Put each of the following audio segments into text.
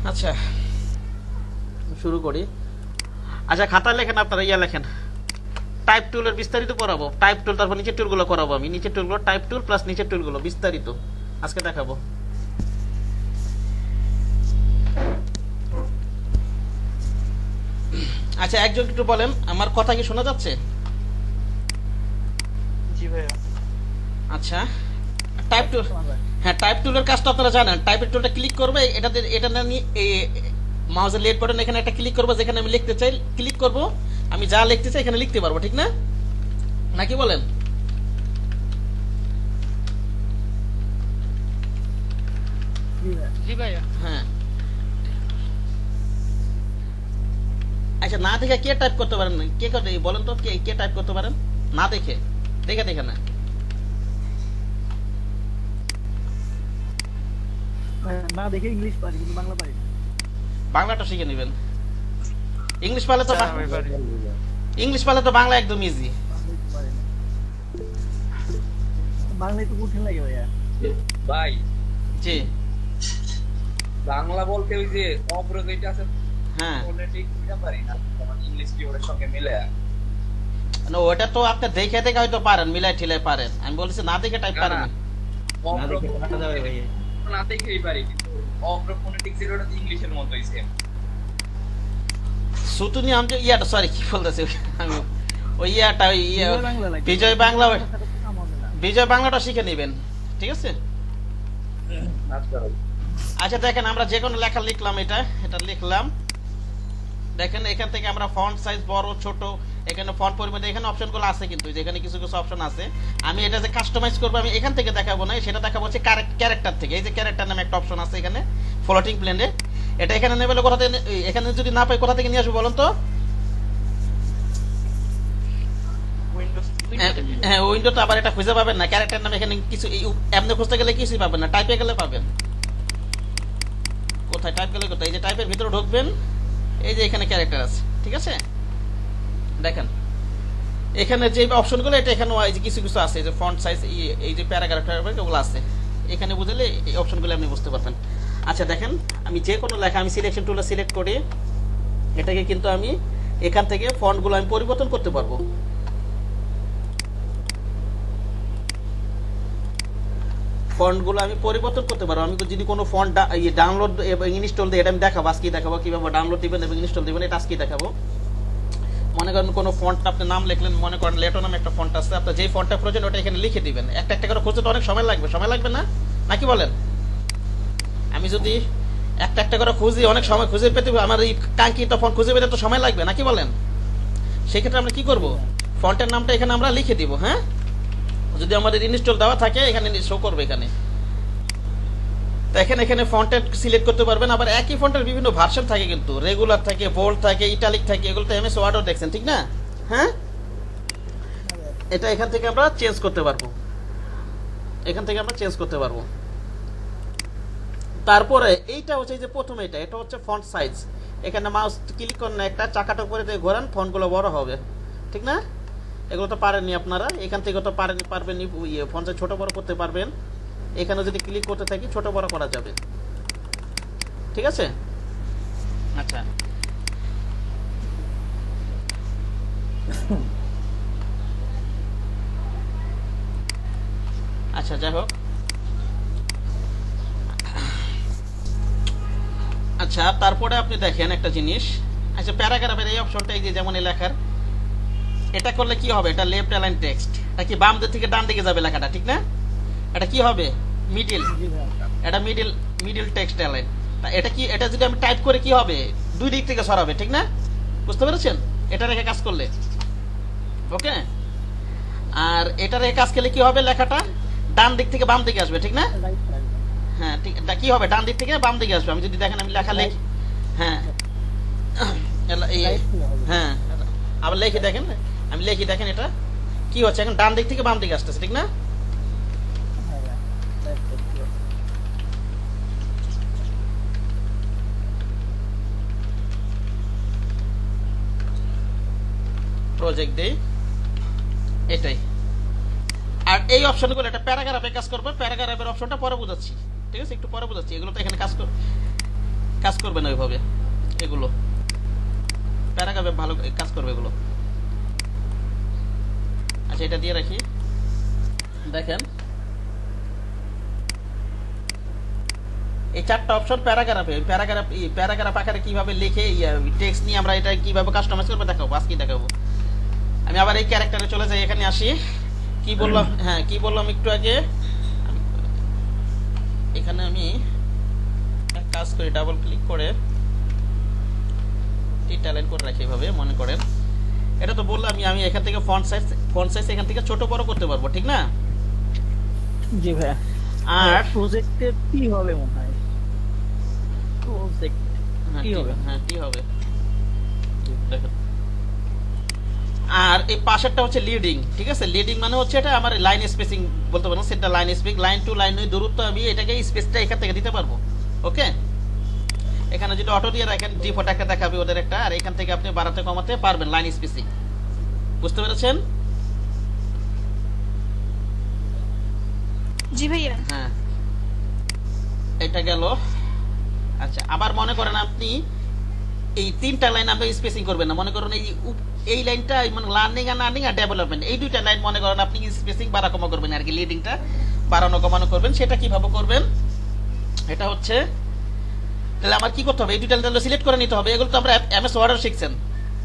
আচ্ছা শুরু করি। আচ্ছা খাতায় লেখেন, আপনারা লেখেন টাইপ টুলের বিস্তারিত করাবো। টাইপ টুল, তারপর নিচের টুলগুলো করাবো আমি। নিচের টুলগুলো টাইপ টুল প্লাস নিচের টুলগুলো বিস্তারিত আজকে দেখাবো। আচ্ছা একজন একটু বলেন, আমার কথা কি শোনা যাচ্ছে? জি ভাইয়া। আচ্ছা টাইপ টুল, হ্যাঁ টাইপ টুলের কাজটা আপনারা জানেন। টাইপের টুলটা ক্লিক করবে, এটা না নিয়ে মাউসের লেফট বাটন এখানে একটা ক্লিক করবো, যেখানে আমি লিখতে চাই ক্লিক করব, আমি যা লিখতে চাই এখানে লিখতে পারবো, ঠিক না? নাকি বলেন? জি ভাইয়া। হ্যাঁ আচ্ছা না দেখে কে টাইপ করতে পারেন, কে করে বলেন তো, কে কে টাইপ করতে পারেন না দেখে? দেখে দেখে না, না দেখে ইংলিশ পারি কিন্তু বাংলা পারি না। বাংলাটা শিখে নেবেন। ইংলিশ পারলে তো আমি পারি। ইংলিশ পারলে তো বাংলা একদম ইজি। বাংলাই তো পারি না। বাংলায় তো কঠিন লাগে ভাইয়া। ভাই জি বাংলা বলতে ওই যে অগ্রগতি আছে, হ্যাঁ ফোনেটিক এটা পারি না, তোমার ইংলিশ কিবোর্ডের সঙ্গে মিলে। না ওটা তো আপনি দেখে দেখে হয়তো পারেন, মিলাই ঠিলাই পারেন, আমি বলছি না দেখে টাইপ পারেন না। না দেখেই পারি, কিন্তু অগ্র ফোনেটিক যেটা ইংলিশের মতোই সেম। সুতুনি আমি ইয়াটা সরি কি বলতেছি আমি, ওই ইয়াটা ওই বিজয় বাংলা লাগে। বিজয় বাংলা, কথাটা তো কাম হবে না। বিজয় বাংলাটা শিখে নেবেন, ঠিক আছে? আচ্ছা আচ্ছা দেখেন আমরা যে কোনো লেখা লিখলাম, এটা এটা লিখলাম, দেখেন এখান থেকে আমরা ফন্ট সাইজ বড় ছোট, এখানে ফন্ট পরিমাণ, এখানে অপশনগুলো আছে, কিন্তু যেখানে কিছু কিছু অপশন আছে আমি এটা যে কাস্টমাইজ করবো আমি এখান থেকে দেখাবো না, সেটা দেখাবো হচ্ছে ক্যারেক্টার থেকে। এই যে ক্যারেক্টার নামে একটা অপশন আছে এখানে ফ্লোটিং প্লেনে, এটা এখানে নেবে কোথা থেকে, এখানে যদি না পাই কোথা থেকে নিয়ে আসবো বলুন তো? উইন্ডোজ হ্যাঁ উইন্ডোতে আবার এটা খুঁজে পাবেন না, ক্যারেক্টার নামে এখানে কিছু এমনি খুঁজতে গেলে কিছুই পাবেন না, টাইপে গেলে পাবেন। কোথায় টাইপ গেলে কোথায়, এই যে টাইপের ভিতরে ঢুকবেন, এই যে এখানে ক্যারেক্টার আছে, ঠিক আছে? দেখেন এখানে যে অপশনগুলো, এটা এখানে এই যে কিছু কিছু আছে, এই যে ফন্ট সাইজ, এই যে প্যারাগ্রাফ ওগুলো আছে, এখানে বুঝলে এই অপশনগুলো আপনি বুঝতে পারবেন। আচ্ছা দেখেন আমি যে কোনো লেখা আমি সিলেকশন টুলে সিলেক্ট করি, এটাকে কিন্তু আমি এখান থেকে ফন্টগুলো আমি পরিবর্তন করতে পারবো। ফন্টগুলো আমি পরিবর্তন করতে পারবো। আমি যদি কোনো ফন্ট ডাউনলোড এবং ইনস্টল দিই, এটা আমি দেখাবো, আজকে দেখাবো কিভাবে ডাউনলোড দিবেন এবং ইনস্টল দিবেন, এটা আজকে দেখাবো। মনে করেন কোনো ফন্ট আপনি নাম লিখলেন, মনে করেন লেটো নামে একটা ফন্ট আছে, আপনার যেই ফন্টটা প্রয়োজন ওটা এখানে লিখে দিবেন। একটা একটা করে খুঁজতে তো অনেক সময় লাগবে, সময় লাগবে না নাকি বলেন? আমি যদি একটা একটা করে খুঁজি, অনেক সময় খুঁজে পেতে, আমার এই কাঙ্ক্ষিত ফন্ট খুঁজে পেতে তো সময় লাগবে নাকি বলেন? সেক্ষেত্রে আমরা কি করব, ফন্টের নামটা এখানে আমরা লিখে দিব। হ্যাঁ যদি আমাদের ইনস্টল দেওয়া থাকে এখানে শো করবে এখানে, দেখেন এখানে ফন্টের সিলেক্ট করতে পারবেন। আবার একই ফন্টের বিভিন্ন ভার্সন থাকে, কিন্তু রেগুলার থাকে, বোল্ড থাকে, ইটালিক থাকে, এগুলো তো এমএস ওয়ার্ডও দেখছেন, ঠিক না? হ্যাঁ এটা এখান থেকে আমরা চেঞ্জ করতে পারবো, এখান থেকে আমরা চেঞ্জ করতে পারবো। তারপরে এইটা হচ্ছে যে প্রথমে এটা হচ্ছে ফন্ট সাইজ, এখানে মাউস ক্লিক করেন, একটা চাকাটা উপরে দিয়ে ঘোরান, ফন্টগুলো বড় হবে, ঠিক না? এগুলো তো পারেননি আপনারা, এখান থেকে তো পারবেন ফন্ট সাইজ ছোট বড় করতে পারবেন। এখানে যদি ক্লিক করতে থাকি ছোট বড় করা যাবে, ঠিক আছে? আচ্ছা আচ্ছা যাই হোক, আচ্ছা তারপরে আপনি দেখেন একটা জিনিস, আচ্ছা প্যারাগ্রাফের এই অপশনটা, এই যে যেমন এই লেখার, এটা করলে কি হবে, এটা লেফট অ্যালাইন টেক্সট, এটা কি বাম দিক থেকে ডান দিকে যাবে লেখাটা, ঠিক না? এটা কি হবে, মিডল, জি ভাইয়া। এটা মিডল টেক্সট অ্যালাইন। এটা কি, এটা যদি আমি টাইপ করে কি হবে, দুই দিক থেকে সরাবে, ঠিক না? বুঝতে পেরেছেন? এটা রেখে কাজ করলে ওকে। আর এটা রেখে কাজ করলে কি হবে, লেখাটা ডান দিক থেকে বাম দিকে আসবে, ঠিক না? Right side. হ্যাঁ ঠিক, এটা কি হবে, ডান দিক থেকে বাম দিকে আসবে। আমি যদি দেখেন আমি লেখা লিখি, হ্যাঁ রাইট হবে। হ্যাঁ আবার লিখে দেখেন, আমি লিখি দেখেন এটা কি হচ্ছে, এখন ডান দিক থেকে বাম দিকে আসতেছে, ঠিক না? হ্যাঁ, রাইট সাইড। প্রজেক্ট দেই এটাই। আর এই অপশনগুলো, এটা প্যারাগ্রাফে কাজ করবে, প্যারাগ্রাফের অপশনটা পরে বোঝাচ্ছি, ঠিক আছে? একটু পরে বোঝাচ্ছি, এগুলো তো এখানে কাজ করবে, কাজ করবে না ওইভাবে, এগুলো প্যারাগ্রাফে ভালো কাজ করবে এগুলো। আচ্ছা এটা দিয়ে রাখি, দেখেন এই চারটা অপশন প্যারাগ্রাফে, প্যারাগ্রাফ আকারে কিভাবে লিখে টেক্সট নিয়ে আমরা এটা কিভাবে কাস্টমাইজ করবো দেখাবো, আজকে দেখাবো। আমি আবার এই ক্যারেক্টারে চলে যাই, এখানে আসি। কি বললাম, হ্যাঁ কি বললাম একটু আগে, এখানে আমি এক কাজ করি, ডাবল ক্লিক করে ইটালাইন করে রাখি এভাবে, মনে করেন এটা তো বললাম আমি এখান থেকে ফন্ট সাইজ এখান থেকে ছোট বড় করতে পারবো, ঠিক না? জি ভাইয়া। আর প্রজেক্টে কি হবে মনে হয়? প্রজেক্ট হ্যাঁ, কি হবে? হ্যাঁ কি হবে দেখেন। আর এই পাশেরটা হচ্ছে লিডিং, ঠিক আছে? লিডিং মানে হচ্ছে এটা আমার লাইন স্পেসিং বলতে পারবো, সেটা line spacing, line to line দূরত্ব আমি এটাকে স্পেসটা এখান থেকে দিতে পারবো। ওকে, এখানে যদি অটো দিয়ে রাখেন ডিফল্ট একটা দেখাবে ওদের একটা, আর এখান থেকে আপনি বাড়াতে কমাতে পারবেন লাইন স্পেসিং। বুঝতে পেরেছেন? জি ভাইয়া। হ্যাঁ এটা গেল। আচ্ছা আবার মনে করেন আপনি এই তিনটা লাইন আপনি স্পেসিং করবেন না, মনে করেন এই লাইনটা মানে লার্নিং আর ডেভেলপমেন্ট, এই দুইটা লাইন মনে করেন আপনি স্পেসিং বাড়া কমা করবেন আর কি, লিডিংটা বাড়ানো কমানো করবেন। সেটা কিভাবে করবেন? এটা হচ্ছে, তাহলে আমার কি করতে হবে, এই দুইটা লাইন সিলেক্ট করে নিতে হবে। এগুলো তো আমরা এমএস ওয়ার্ডও শিখছেন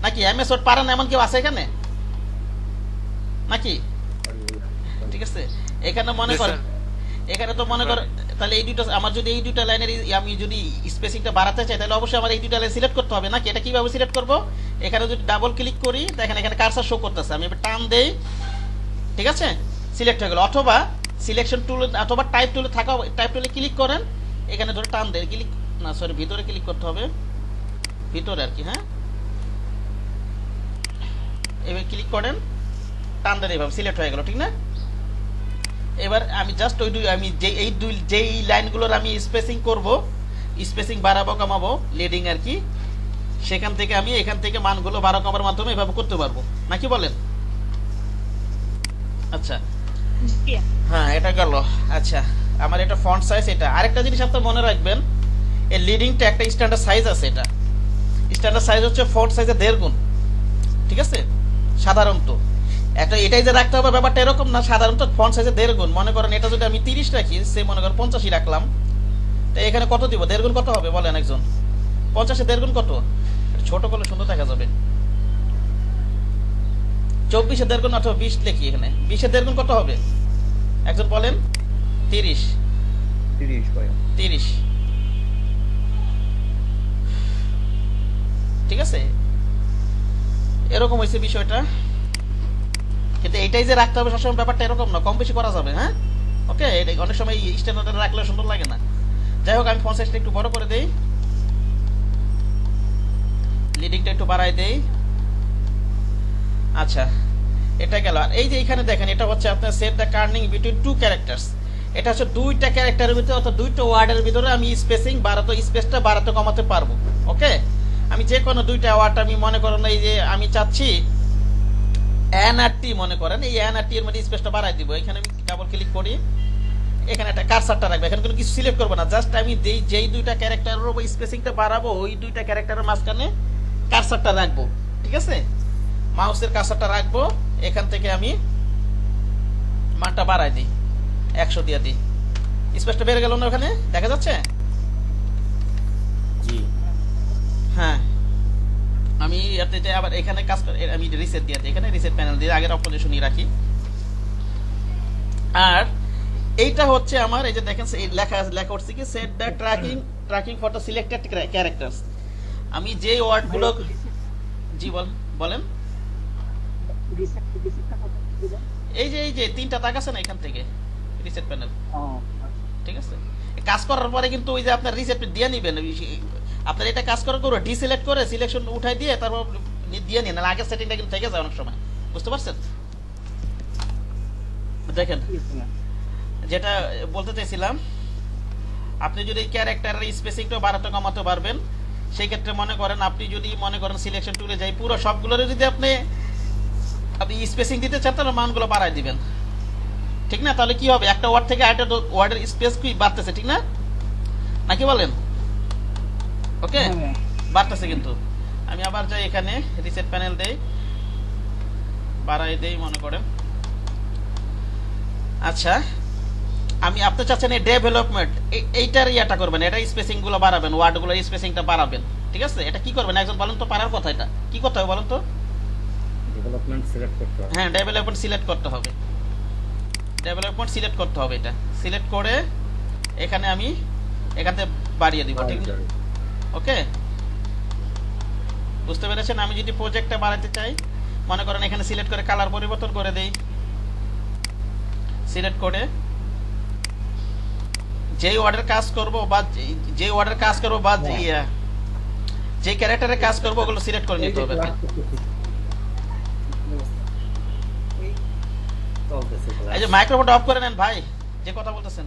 নাকি? এমএস ওয়ার্ড পারেন এমন কেউ আছে এখানে নাকি? ঠিক আছে, এখানে মনে করেন, এখানে তো মনে করেন তাহলে এই দুটো আমার যদি এই দুটো লাইনের আমি যদি স্পেসিংটা বাড়াতে চাই তাহলে অবশ্যই আমার এই দুটো লাইন সিলেক্ট করতে হবে নাকি? এটা কিভাবে সিলেক্ট করব? এখানে যদি ডাবল ক্লিক করি দেখেন এখানে কার্সার শো করতেছে, আমি এবার টান দেই, ঠিক আছে, সিলেক্ট হয়ে গেল। অথবা সিলেকশন টুল অথবা টাইপ টুলে থাকা, টাইপ টুলে ক্লিক করেন, এখানে ধরে টান দেয়, ক্লিক না সরি ভিতরে ক্লিক করতে হবে, ভিতরে আর কি, হ্যাঁ এবার ক্লিক করেন, টান দেন, এইভাবে সিলেক্ট হয়ে গেল, ঠিক না? এবার আমি জাস্ট আমি যেই লাইনগুলোর আমি স্পেসিং করব, স্পেসিং বাড়াবো কমাবো লিডিং আর কি, সেখান থেকে আমি এখান থেকে মানগুলো বাড়া কমার মাধ্যমে এভাবে করতে পারবো নাকি বলেন? আচ্ছা হ্যাঁ এটা গেল। আচ্ছা আমার এটা ফন্ট সাইজ। এটা আরেকটা জিনিস আপনি মনে রাখবেন, এই লিডিংটা একটা স্ট্যান্ডার্ড সাইজ আছে, এটা স্ট্যান্ডার্ড সাইজ হচ্ছে ফন্ট সাইজের 1.5 গুণ, ঠিক আছে? সাধারণত একটা এটাই যে রাখতে হবে ব্যাপারটা এরকম না, সাধারণত ফন্ট সাইজে 1.5 গুণ। মনে করেন এটা যদি আমি 30 রাখি, সে মনে করেন 85 রাখলাম, তো এখানে কত দিব? 1.5 গুণ কত হবে বলেন একজন? 50 1.5 গুণ কত? ছোট করলে সুন্দর দেখা যাবে। 24 1.5 গুণ অথবা 20 লিখি, এখানে 20 1.5 গুণ কত হবে একজন বলেন? 30 ঠিক আছে, এরকম হয়েছে বিষয়টা। কিন্তু এইটাই যে রাখতে হবে সবসময় ব্যাপারটা এরকম না, কম বেশি করা যাবে। হ্যাঁ ওকে, অনেক সময় স্ট্যান্ডার্ডে রাখলে সুন্দর লাগে না। যাই হোক আমি ফন্ট সাইজটা একটু বড় করে দেই, লিডিংটা একটু বাড়াই দেই। আচ্ছা এটা গেল। আর এই যে এখানে দেখেন এটা হচ্ছে আপনার set the kerning between two characters, এটা হচ্ছে দুইটা ক্যারেক্টারের ভিতরে অর্থাৎ দুইটা ওয়ার্ডের ভিতরে আমি স্পেসিং বাড়াতে, স্পেসটা বাড়াতে কমাতে পারবো। ওকে, আমি যে কোনো দুইটা ওয়ার্ড আমি মনে করেন এই যে আমি চাচ্ছি এন আর টি, মনে করেন এই এন আর টি এর মধ্যে স্পেসটা বাড়াই দিব। এখানে আমি ডাবল ক্লিক করি, এখানে একটা কার্সারটা রাখবো, এখানে কোনো কিছু সিলেক্ট করবো না, জাস্ট আমি যেই দুইটা ক্যারেক্টারের উপর স্পেসিংটা বাড়াবো ওই দুইটা ক্যারেক্টারের মাঝখানে কার্সারটা রাখবো, ঠিক আছে? মাউসের কার্সারটা রাখবো, এখান থেকে আমি মানটা বাড়াই দিই, 100 দিয়ে দিই, স্পেসটা বেড়ে গেল না? ওখানে দেখা যাচ্ছে? হ্যাঁ আমি আবার এখানে কাজ করে আমি রিসেট দিয়ে দিই, এখানে রিসেট প্যানেল দিয়ে আগের অপজিশনই রাখি। আর এইটা হচ্ছে আমার এই যে দেখেন লেখা উঠছে কি set the tracking for the selected characters. আমি যে ওয়ার্ডগুলো, জি বলেন, এই যে তিনটা দাগ আছে না এখান থেকে রিসেট প্যানেল, ঠিক আছে? কাজ করার পরে কিন্তু ওই যে আপনার রিসেট দিয়ে নিবেন, আপনার এটা কাজ করার পরে ডিসিলেক্ট করে সিলেকশন উঠাই দিয়ে তারপর দিয়ে নিন, আগের সেটিংটা কিন্তু থেকে যায় অনেক সময়, বুঝতে পারছেন? দেখেন যেটা বলতে চাইছিলাম, আপনি যদি ক্যারেক্টারের স্পেসিংটা বাড়াতে কমাতে পারবেন, সেই ক্ষেত্রে মনে করেন আপনি যদি মনে করেন সিলেকশন টুলে যাই পুরো সবগুলোর যদি আপনি স্পেসিং দিতে চান তাহলে মানগুলো বাড়াই দিবেন, ঠিক না? তাহলে কি হবে, একটা ওয়ার্ড থেকে আরেকটা ওয়ার্ডের স্পেস কি বাড়তেছে, ঠিক না নাকি বলেন? ওকে হ্যাঁ ভাইয়া। বাড়তেছে কিন্তু আমি আবার যাই এখানে রিসেট প্যানেল দেই বাড়াই দেই মনে করেন আচ্ছা আমি আপনি চাচ্ছেন এই ডেভেলপমেন্ট এইটার ইয়াটা করবেন এটা স্পেসিং গুলো বাড়াবেন ওয়ার্ড গুলোর স্পেসিংটা বাড়াবেন ঠিক আছে এটা কি করবেন একজন বলেন তো পারার কথা এটা কি করতে হবে বলেন তো ডেভেলপমেন্ট সিলেক্ট করতে হবে। হ্যাঁ ডেভেলপমেন্ট সিলেক্ট করতে হবে ডেভেলপমেন্ট সিলেক্ট করতে হবে এটা সিলেক্ট করে এখানে আমি এখান থেকে বাড়িয়ে দিব ঠিক আছে ওকে বুঝতে পেরেছেন আমি যদি প্রজেক্টটা বাড়াতে চাই মনে করেন এখানে সিলেক্ট করে কালার পরিবর্তন করে দেই সিলেক্ট করে যেই ওয়ার্ডের কাজ করব বা যেই ওয়ার্ডের কাজ করব বা যে ক্যারেক্টারের কাজ করব ওগুলো সিলেক্ট করে নিতে হবে এই যে মাইক্রোফোনটা অফ করে নেন ভাই যে কথা বলতেছেন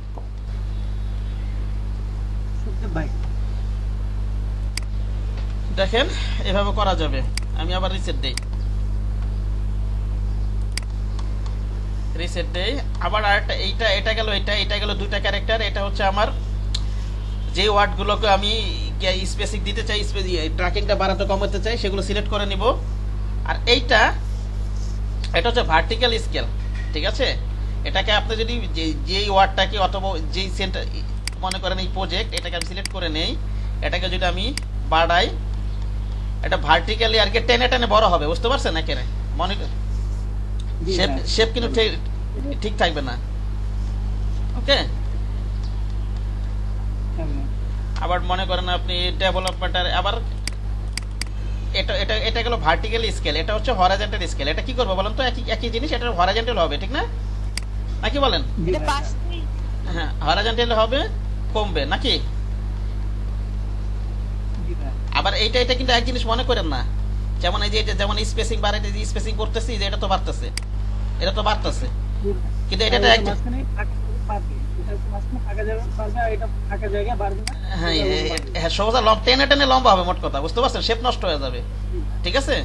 ভাই দেখেন এভাবে করা যাবে আমি আবার রিসেট দেই রিসেট দেই আবার আরেকটা এটা গেল এটা গেল দুইটা ক্যারেক্টার এটা হচ্ছে আমার যে ওয়ার্ডগুলোকে আমি স্পেসিক দিতে চাই ট্র্যাকিংটা বাড়াতে কমাতে চাই সেগুলো সিলেক্ট করে নিব আর এটা হচ্ছে ভার্টিক্যাল স্কেল ঠিক আছে এটাকে আপনি যদি যেই ওয়ার্ডটাকে অথবা যেই সেন্টার মনে করেন এই প্রজেক্ট এটাকে আমি সিলেক্ট করে নেই এটাকে যদি আমি বাড়াই এটা ভার্টিক্যালি আর কি টেনে টেনে বড় হবে বুঝতে পারছেন একেবারে মনে শেপ কিন্তু ঠিক থাকবে না ওকে আবার মনে করেন আপনি ডেভেলপমেন্টের আবার এটা গেল ভার্টিক্যাল স্কেল এটা হচ্ছে হরাইজন্টাল স্কেল এটা কি করবো বলেন তো একই জিনিস এটা হরাইজন্টাল হবে ঠিক না নাকি বলেন হ্যাঁ হরাইজন্টাল হবে কমবে নাকি আবার এটা কিন্তু এক জিনিস মনে করেন না যেমন এই যে এটা যেমন স্পেসিং বাড়াইতে স্পেসিং করতেছি যে এটা তো বাড়তেছে কিন্তু এটা হ্যাঁ সোজা টেনে টেনে লম্বা হবে মোট কথা বুঝতে পারছেন শেপ নষ্ট হয়ে যাবে ঠিক আছে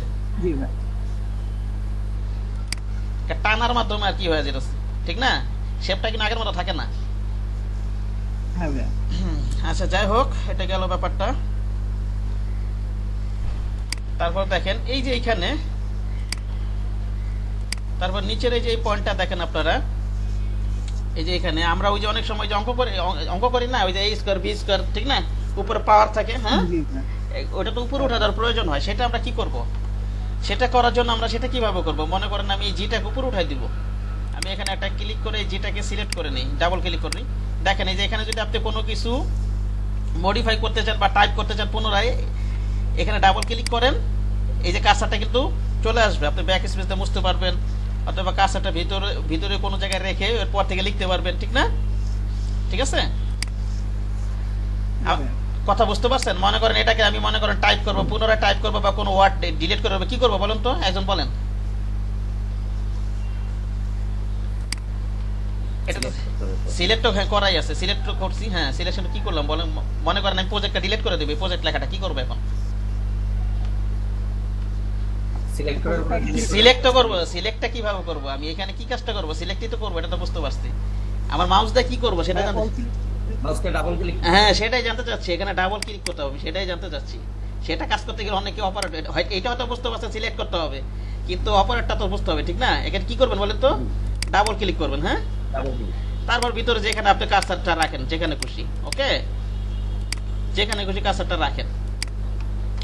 টানার মাধ্যমে আর কি হয়ে যেতেছে ঠিক না শেপটা কিন্তু আগের মতো থাকে না আচ্ছা যাই হোক এটা গেল ব্যাপারটা তারপর দেখেন এই যে এইখানে তারপর নিচের এই যে এই পয়েন্টটা দেখেন আপনারা এই যে এখানে আমরা ওই যে অনেক সময় যে অঙ্ক করি না ওই যে a স্কয়ার b স্কয়ার ঠিক না উপরে পাওয়ার থাকে হ্যাঁ ওটা তো উপরে ওঠানোর প্রয়োজন হয় সেটা আমরা কি করব সেটা করার জন্য আমরা সেটা কিভাবে করব মনে করেন আমি এই জিটাকে উপরে উঠাই দিব আমি এখানে একটা ক্লিক করে এই জিটাকে সিলেক্ট করে নিই ডাবল ক্লিক করি দেখেন এই যে এখানে যদি আপনি কোনো কিছু মডিফাই করতে চান বা টাইপ করতে চান পুনরায় এখানে ডাবল ক্লিক করেন এই যে কার্সারটা কিন্তু চলে আসবে আপনি ব্যাক স্পেস দিয়ে মুছতে পারবেন অথবা কার্সারটা ভিতরে কোনো জায়গায় রেখে এরপর থেকে লিখতে পারবেন ঠিক না ঠিক আছে কথা বুঝতে পারছেন মনে করেন এটাকে আমি মনে করেন টাইপ করব পুনরায় টাইপ করব বা কোনো ওয়ার্ড ডিলিট করব কি করব বলেন তো একজন বলেন এটা তো সিলেক্ট করাই আছে সিলেক্ট করছি হ্যাঁ সিলেকশন কি করলাম বলেন মনে করেন আমি প্রজেক্টটা ডিলিট করে দেব প্রজেক্ট লেখাটা কি করব এখন সিলেক্ট করব সিলেক্টটা কিভাবে করব আমি এখানে কি কাজটা করব সিলেক্টই তো করব এটা তো বুঝতে পারছি আমার মাউস দিয়ে কি করব সেটা জানতে মাউসকে ডাবল ক্লিক হ্যাঁ সেটাই জানতে চাচ্ছি এখানে ডাবল ক্লিক করতে হবে সেটাই জানতে চাচ্ছি সেটা কাজ করতে গেলে অনেকে অপারেটর এটা হয়তো বুঝতে পারছেন সিলেক্ট করতে হবে কিন্তু অপারেটরটা তো বুঝতে হবে ঠিক না এখানে কি করবেন বলেন তো ডাবল ক্লিক করবেন হ্যাঁ ডাবল ক্লিক তারপর ভিতরে যেখানে আপনি কার্সারটা রাখেন যেখানে খুশি ওকে যেখানে খুশি কার্সারটা রাখেন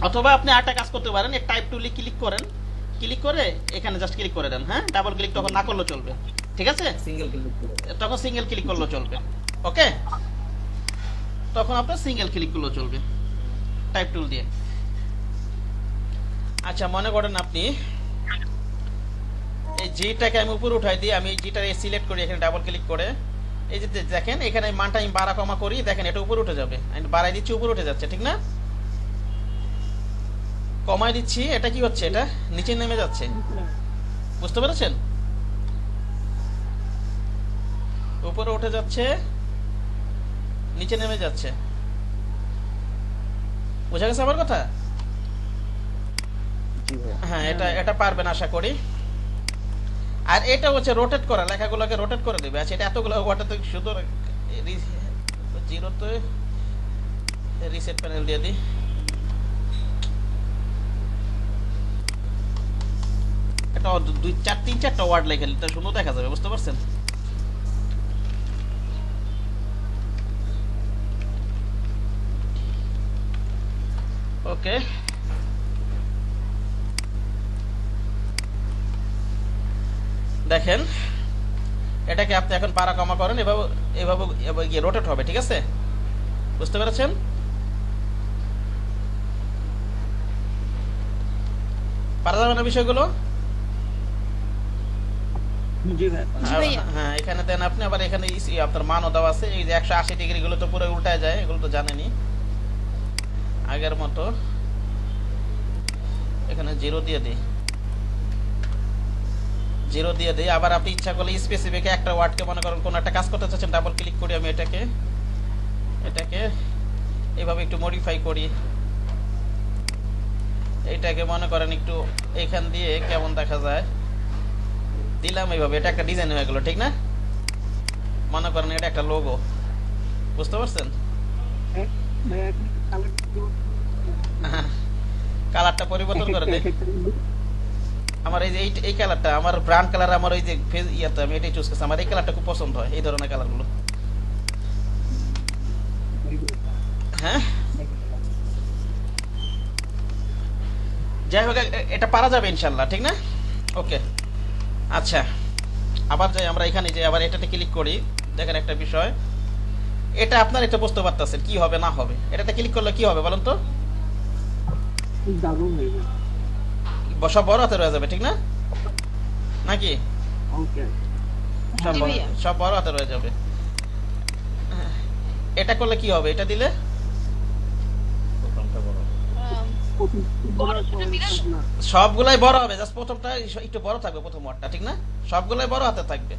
অথবা আপনি আরেকটা কাজ করতে পারেন এই টাইপ টুলে ক্লিক করেন ক্লিক করে এখানে জাস্ট ক্লিক করে দেন হ্যাঁ ডাবল ক্লিক তখন না করলেও চলবে ঠিক আছে সিঙ্গেল ক্লিক করে তখন সিঙ্গেল ক্লিক করলেও চলবে ওকে তখন আপনার সিঙ্গেল ক্লিক করলেও চলবে টাইপ টুল দিয়ে আচ্ছা মনে করেন আপনি এই জিটাকে আমি উপরে উঠাই দিই আমি জিটা সিলেক্ট করি এখানে ডাবল ক্লিক করে এই যে দেখেন এখানে মানটা আমি বাড়া কমা করি দেখেন এটা উপরে উঠে যাবে আমি বাড়াই দিচ্ছি উপরে উঠে যাচ্ছে ঠিক না কমাই দিচ্ছি এটা কি হচ্ছে এটা নিচে নেমে যাচ্ছে বুঝতে পেরেছেন উপরে উঠে যাচ্ছে নিচে নেমে যাচ্ছে বুঝা গেছে আমার কথা হ্যাঁ এটা পারবেন আশা করি আর এটা হচ্ছে রোটেট করা লেখাগুলোকে রোটেট করে দেবে আচ্ছা এটা এতগুলো ওয়াটাতে শুধু জিরোতে রিসেট প্যানেল দিয়ে দিই একটা দুই চার তিন চারটা ওয়ার্ড লেখেন, এটা সুন্দর দেখা যাবে, বুঝতে পারছেন? ওকে, দেখেন এটাকে আপনি এখন পারা কমা করেন, এভাবে এভাবে এভাবে গিয়ে রোটেট হবে, ঠিক আছে? বুঝতে পেরেছেন? পারা যাবে না বিষয়গুলো? জি ভাই হ্যাঁ, এখানে দেন আপনি, আবার এখানে আপনার মানও দেওয়া আছে, এই যে 180 ডিগ্রি গুলো তো পুরো উল্টায় যায়, এগুলো তো জানেনই আগের মতো। এখানে জিরো দিয়ে দিই, জিরো দিয়ে দিই। আবার আপনি ইচ্ছা করলে স্পেসিফিক একটা ওয়ার্ডকে মনে করেন কোন একটা কাজ করতে চাচ্ছেন, ডাবল ক্লিক করি আমি এটাকে, এটাকে এইভাবে একটু মডিফাই করি, এইটাকে মনে করেন একটু এখান দিয়ে কেমন দেখা যায় দিলাম এইভাবে, এটা একটা ডিজাইন হয়ে গেল, ঠিক না? মনে করেন এটা একটা লোগো, বুঝতে পারছেন? কালারটা পরিবর্তন করে দে। আমার এই যে এই কালারটা, আমার ব্রাউন কালার, আমার ওই যে ইয়াতে আমি এটাই চুজ করছি, আমার এই কালারটা খুব পছন্দ হয়, এই ধরনের কালারগুলো। হ্যাঁ, যাই হোক এটা পারা যাবে ইনশাল্লাহ, ঠিক না? ওকে, আচ্ছা আবার যাই আমরা এখানে, যে আবার এটাতে ক্লিক করি, দেখেন একটা বিষয়, এটা আপনার এটা বুঝতে পারতেছেন কি হবে না হবে। এটাতে ক্লিক করলে কি হবে বলেন তো? সব বড় হাতের হয়ে যাবে, ঠিক না? নাকি সব বড় হাতের হয়ে যাবে। এটা করলে কি হবে? এটা দিলে প্রথমটা বড়। সবগুলাই বড় হবে, জাস্ট প্রথমটা একটু বড় থাকবে, প্রথম ওয়ার্ডটা, ঠিক না? সবগুলাই বড় হাতে থাকবে।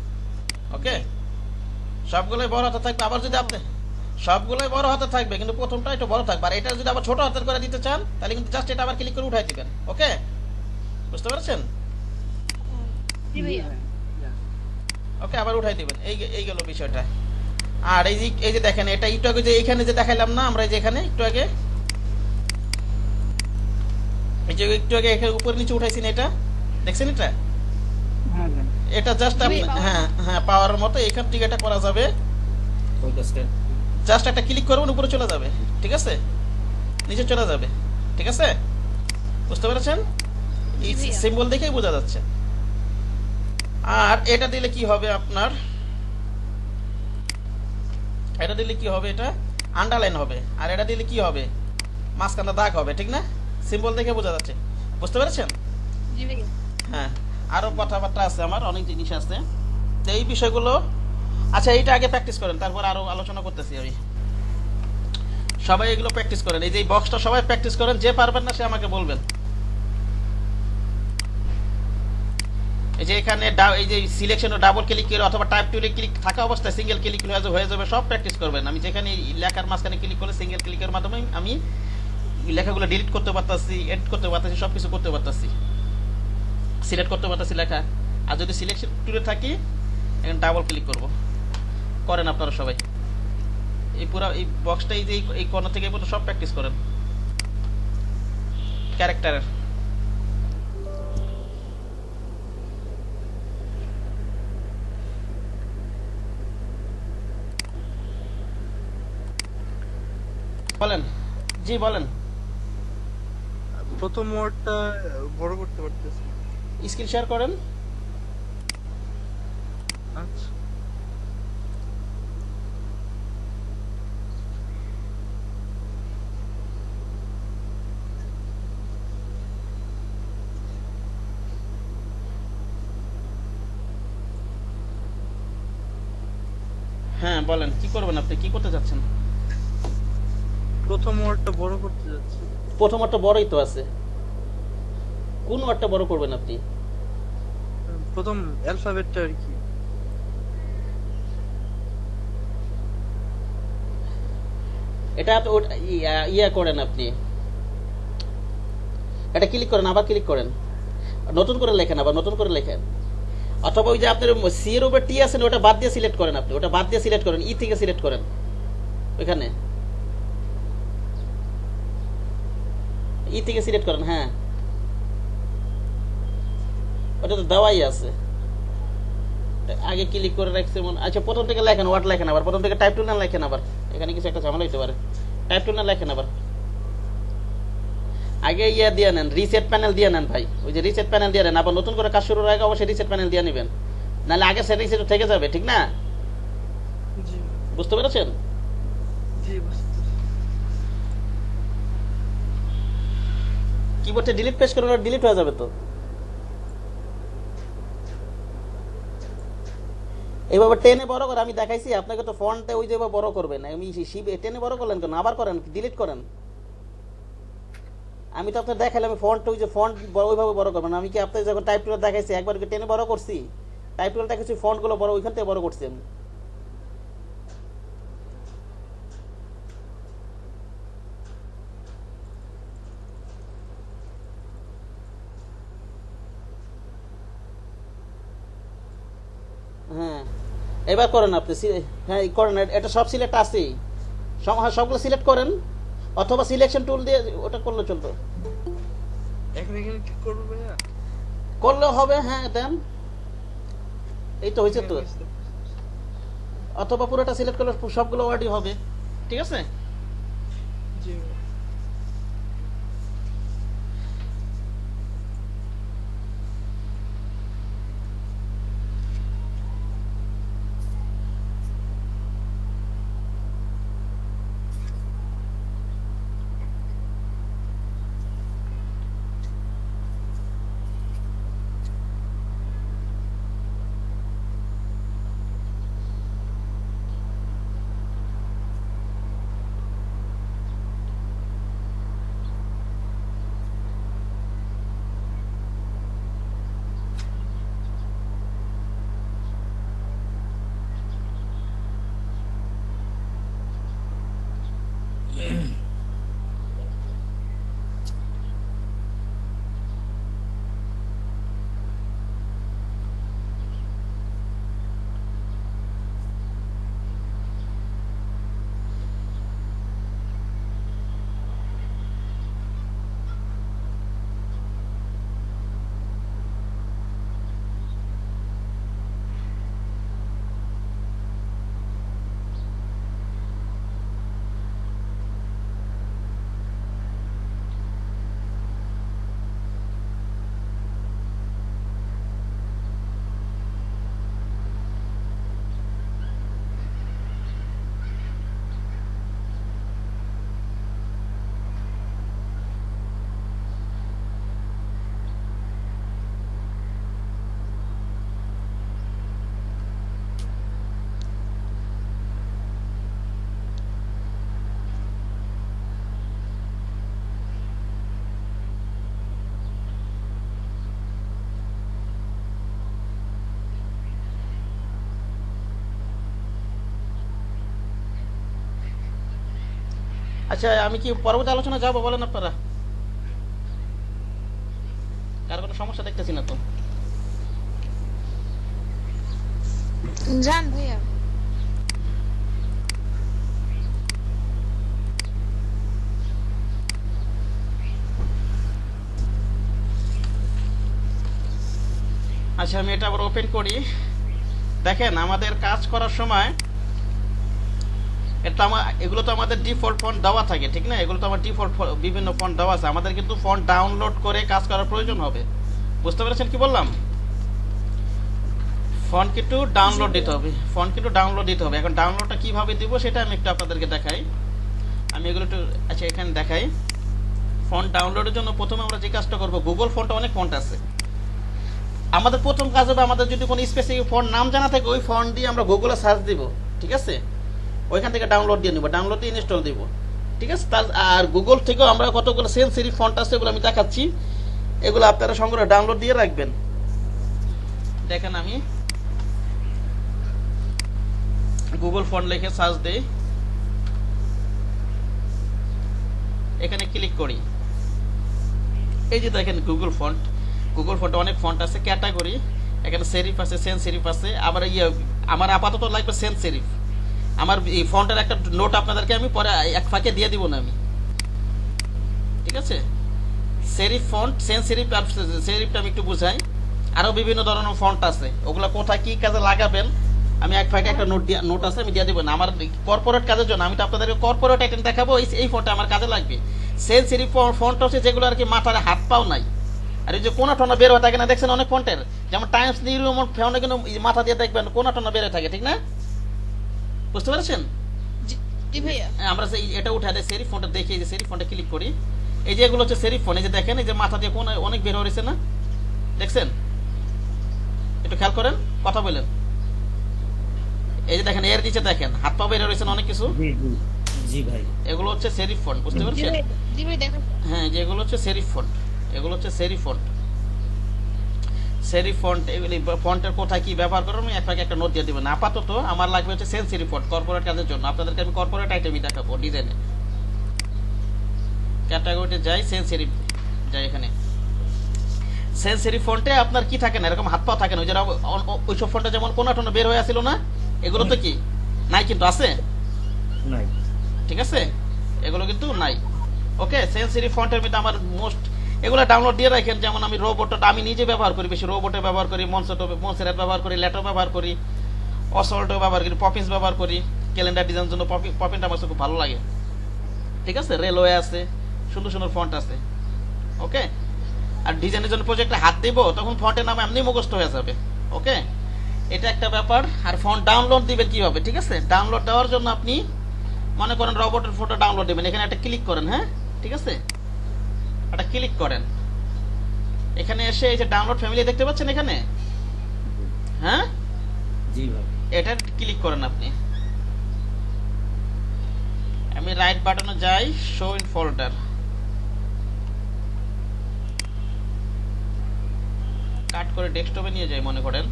ওকে, সবগুলাই বড় হাতে থাকবে। আবার যদি আপনি সবগুলাই বড় হাতে থাকবে কিন্তু প্রথমটা একটু বড় থাকবে, আর এটা যদি আবার ছোট হাতের করে দিতে চান তাহলে কিন্তু জাস্ট এটা আবার ক্লিক করে উঠাই দিবেন। ওকে, বুঝতে পারছেন? ওকে, আবার উঠাই দিবেন। এই গেল বিষয়টা। আর এই যে দেখেন, এটা একটু আগে যে এইখানে যে দেখাইলাম না আমরা, এই যে এখানে একটু আগে, এই যে একটু আগে এখানে উপরে নিচে উঠাইছি না, এটা দেখছেন? এটা জাস্ট আপনি হ্যাঁ হ্যাঁ পাওয়ার মতো এখান থেকে এটা করা যাবে, জাস্ট একটা ক্লিক করবেন উপরে চলে যাবে, ঠিক আছে? নিচে চলে যাবে, ঠিক আছে? বুঝতে পেরেছেন? এই সিম্বল দেখেই বোঝা যাচ্ছে। আর এটা দিলে কি হবে আপনার, এটা দিলে কি হবে, এটা আন্ডারলাইন হবে। আর এটা দিলে কি হবে, মাঝখানে দাগ হবে, ঠিক না? সিম্বল দেখে বোঝা যাচ্ছে, বুঝতে পেরেছেন? হ্যাঁ, আরো কথাবার্তা আছে, আমার অনেক জিনিস আছে, তো এই বিষয়গুলো আচ্ছা এইটা আগে প্র্যাকটিস করেন, তারপর আরো আলোচনা করতেছি আমি। সবাই এগুলো প্র্যাকটিস করেন, এই যে বক্সটা সবাই প্র্যাকটিস করেন, যে পারবেন না সে আমাকে বলবেন। এই যে এখানে এই যে সিলেকশনে ডাবল ক্লিক করে অথবা টাইপ টুলে ক্লিক থাকা অবস্থায় সিঙ্গেল ক্লিক হয়ে যাবে, সব প্র্যাকটিস করবেন। আমি যেখানে লেখার মাঝখানে ক্লিক করলে সিঙ্গেল ক্লিকের মাধ্যমে আমি লেখাগুলো ডিলিট করতে পারতাছি, এডিট করতে পারতাছি, সবকিছু করতে পারতাছি, সিলেক্ট করতে পারতাছি লেখা। আর যদি সিলেকশন টুলে থাকি এখানে ডাবল ক্লিক করব, করেন আপনারা সবাই। এই পুরো এই বক্সটা এই যে এই কর্নার থেকে পুরো সব প্র্যাকটিস করেন ক্যারেক্টারের। বলেন, জি বলেন। প্রথম ওয়ার্ডটা বড় করতে পারতেছি। স্ক্রিন শেয়ার করেন। আচ্ছা, হ্যাঁ বলেন, কি করবেন আপনি, কি করতে চাচ্ছেন? প্রথম ওয়ার্ডটা বড় করতে যাচ্ছি। প্রথম ওয়ার্ডটা বড়ই তো আছে, কোন ওয়ার্ডটা বড় করবেন আপনি? প্রথম অ্যালফাবেটটা আর কি। এটা ইয়া করেন আপনি, এটা ক্লিক করেন, আবার ক্লিক করেন, নতুন করে লেখেন, আবার নতুন করে লেখেন। অথবা ওই যে আপনার সি এর উপর টি আছে না, ওটা বাদ দিয়ে সিলেক্ট করেন, আপনি ওটা বাদ দিয়ে সিলেক্ট করেন, ই থেকে সিলেক্ট করেন, ওইখানে ই থেকে সিলেক্ট করেন। হ্যাঁ ওটা তো দেওয়াই আছে, আগে ক্লিক করে রাখছে মনে। আচ্ছা প্রথম থেকে লেখেন, ওয়ার্ড লেখেন আবার, প্রথম থেকে টাইপ টুল না লেখেন আবার, এখানে কিছু একটা ঝামেলা হইতে পারে। টাইপ টুল না লেখেন আবার, আগে ইয়ে দিয়ে নেন, রিসেট প্যানেল দিয়ে নেন ভাই, ওই যে রিসেট প্যানেল দিয়ে নেন, আবার নতুন করে কাজ শুরুর আগে অবশ্যই রিসেট প্যানেল দিয়ে নেবেন, নাহলে আগে সেটিংস এটা থেকে যাবে, ঠিক না? জি বুঝতে পেরেছেন? জি বুঝতে পারছি। কিবোর্ডে ডিলিট পেশ করলে ডিলিট হয়ে যাবে তো। এইভাবে টেনে বড় করে আমি দেখাইছি আপনাকে, তো ফন্টে ওই যেভাবে বড় করবেন, আমি টেনে বড় করলেন কেন, আবার করেন, ডিলিট করেন। আমি তো আপনার দেখাইলাম ফন্ট, ওই যে ফন্ট ওইভাবে বড় করবেন। আমি কি আপনাকে যখন টাইপ টুল দেখাইছি একবার কি টেনে বড় করছি? টাইপ টুল দেখাইছি ফন্ট গুলো বড়, ওইখান থেকে বড় করছি আমি। হ্যাঁ এবার করেন আপনি, হ্যাঁ করেন, এটা সব সিলেক্ট আছেই, সবগুলো সিলেক্ট করেন, অথবা সিলেকশন টুল দিয়ে ওটা করলে চলতো, এখন এখানে কি করবো ভাইয়া? করলেও হবে। হ্যাঁ দেন, এই তো হয়েছে তো। বুঝতে পারছি। অথবা পুরোটা সিলেক্ট করলে সবগুলো ওয়ার্ডই হবে, ঠিক আছে? জি ভাইয়া। আচ্ছা আমি কি পরবর্তী আলোচনা যাবো বলেন আপনারা? কার কোনো সমস্যা দেখতেছি না তো। যান ভাইয়া। আচ্ছা আমি এটা আবার ওপেন করি। দেখেন আমাদের কাজ করার সময় এটা এগুলো তো আমাদের ডিফল্ট ফন্ট দেওয়া থাকে, ঠিক না? এগুলো তো আমার ডিফল্ট বিভিন্ন ফন্ট দেওয়া আছে, আমাদের কিন্তু ফন্ট ডাউনলোড করে কাজ করার প্রয়োজন হবে। বুঝতে পেরেছেন কি বললাম? ফন্ট কিন্তু ডাউনলোড দিতে হবে, ফন্ট কিন্তু ডাউনলোড দিতে হবে। এখন ডাউনলোডটা কিভাবে দিব সেটা আমি একটু আপনাদেরকে দেখাই। আমি এগুলো একটু আচ্ছা এখানে দেখাই। ফন্ট ডাউনলোডের জন্য প্রথমে আমরা যে কাজটা করব, গুগল ফন্টে অনেক ফন্ট আছে। আমাদের প্রথম কাজ হবে, আমাদের যদি কোনো স্পেসিফিক ফন্ট নাম জানা থাকে ওই ফন্ট দিয়ে আমরা গুগলে সার্চ দিব, ঠিক আছে? ওইখান থেকে ডাউনলোড দিয়ে নিব, ডাউনলোড দিয়ে ইনস্টল দিব, ঠিক আছে? আর গুগল থেকেও আমরা কতগুলো সেন্সিটিভ ফন্ট আছে এগুলো আমি দেখাচ্ছি, এগুলো আপনারা সংগ্রহ ডাউনলোড দিয়ে রাখবেন। দেখেন আমি গুগল ফন্ট লিখে সার্চ দেই, এখানে ক্লিক করি, এই যে দেখেন গুগল ফন্ট। গুগল ফন্টে অনেক ফন্ট আছে, ক্যাটাগরি, এখানে সেরিফ আছে, সেন্স সেরিফ আছে। আবার আমার আপাতত লাগবে সেন্স সেরিফ। আমার এই ফন্টের একটা নোট আপনাদেরকে আমি পরে এক ফাঁকে দিয়ে দিব না আমি, ঠিক আছে? সেরিফ ফন্ট, সেন্স সেরিফ আর সেরিফটা আমি একটু বুঝাই। আরো বিভিন্ন ধরনের ফন্ট আছে, ওগুলা কোথায় কি কাজে লাগাবেন আমি এক ফাঁকে একটা নোট আছে, আমি দিয়ে দেবেন আমার কর্পোরেট কাজের জন্য। আমি তো আপনাদেরকে কর্পোরেট আইটেম দেখাবো, এই ফন্টটা আমার কাজে লাগবে। সেল সিরি ফন্ট হচ্ছে যেগুলো আর কি মাথার হাত পাও নাই, আর এই যে কোনা টোনা বের হয়ে থাকে না, দেখছেন অনেক ফন্টের, যেমন টাইমস নিউ রোমান ফন্টে কিন্তু মাথা দিয়ে দেখবেন কোনা টোনা বের হয়ে থাকে, ঠিক না? বুঝতে পেরেছেন? জি ভাইয়া। আমরা এটা উঠে সেরিফ ফন্টে দেখি, এই যে সেরিফ ফন্টে ক্লিক করি, এই যে এগুলো হচ্ছে সেরিফ ফন্ট। এই যে দেখেন এই যে মাথা দিয়ে কোন অনেক বের হয়েছে না, দেখছেন? একটু খেয়াল করেন, কথা বলেন। এই যে দেখেন এর নিচে দেখেন হাত পা বের হয়েছে অনেক কিছু, জি জি জি ভাই। এগুলো হচ্ছে সেরিফ ফন্ট, বুঝতে জি পারছেন? ভাই, জি ভাই দেখো। হ্যাঁ, যেগুলো হচ্ছে সেরিফ ফন্ট, এগুলো হচ্ছে সেরিফ ফন্ট। সেরিফ ফন্ট এগুলি ফন্টের কোথায় কি ব্যবহার করবেন আমি এক একটা নোট দিয়ে দিবেন। আপাতত আমার লাগবে হচ্ছে সেন্স সেরিফ ফন্ট কর্পোরেট কাজের জন্য। আপনাদেরকে আমি কর্পোরেট আইটেমই দেখাবো ডিজাইনে। ক্যাটাগরিতে যাই, সেন্স সেরিফ যাই, এখানে সেন্স সেরিফ ফন্টে আপনার কি থাকে না, এরকম হাত পা থাকে না, ওই যে ওইসব ফন্টে যেমন কোনা টোনা বের হয়ে আসছিল না, এগুলো তো কি নাই, কিন্তু আছে, নাই। ঠিক আছে? এগুলো কিন্তু নাই। ওকে, সেন্সিটিভ ফন্টের মধ্যে আমার মোস্ট এগুলো ডাউনলোড দিয়ে রাখেন। যেমন আমি রোবটটা আমি নিজে ব্যবহার করি, বেশি রোবটে ব্যবহার করি, মনসেরাট ব্যবহার করি, ল্যাটো ব্যবহার করি, অসল্টও ব্যবহার করি, পপিন্স ব্যবহার করি। ক্যালেন্ডার ডিজাইনের জন্য পপিনটা আমার খুব ভালো লাগে, ঠিক আছে? রেলওয়ে আছে, সুন্দর সুন্দর ফন্ট আছে। ওকে, আর ডিজাইনের জন্য প্রজেক্টে হাত দিব তখন ফন্টের নাম এমনি মুখস্থ হয়ে যাবে। ওকে, এটা একটা ব্যাপার। আর ফন্ট ডাউনলোড দিবেন কিভাবে, ঠিক আছে? ডাউনলোড দেওয়ার জন্য আপনি মনে করেন রোবটের ফটো ডাউনলোড দিবেন, এখানে একটা ক্লিক করেন, হ্যাঁ ঠিক আছে, একটা ক্লিক করেন। এখানে এসে এই যে ডাউনলোড ফ্যামিলি দেখতে পাচ্ছেন এখানে, হ্যাঁ জি ভাই। এটা ক্লিক করেন আপনি। আমি রাইট বাটনে যাই, শো ইন ফোল্ডার, কাট করে ডেস্কটপে নিয়ে যাই মনে করেন।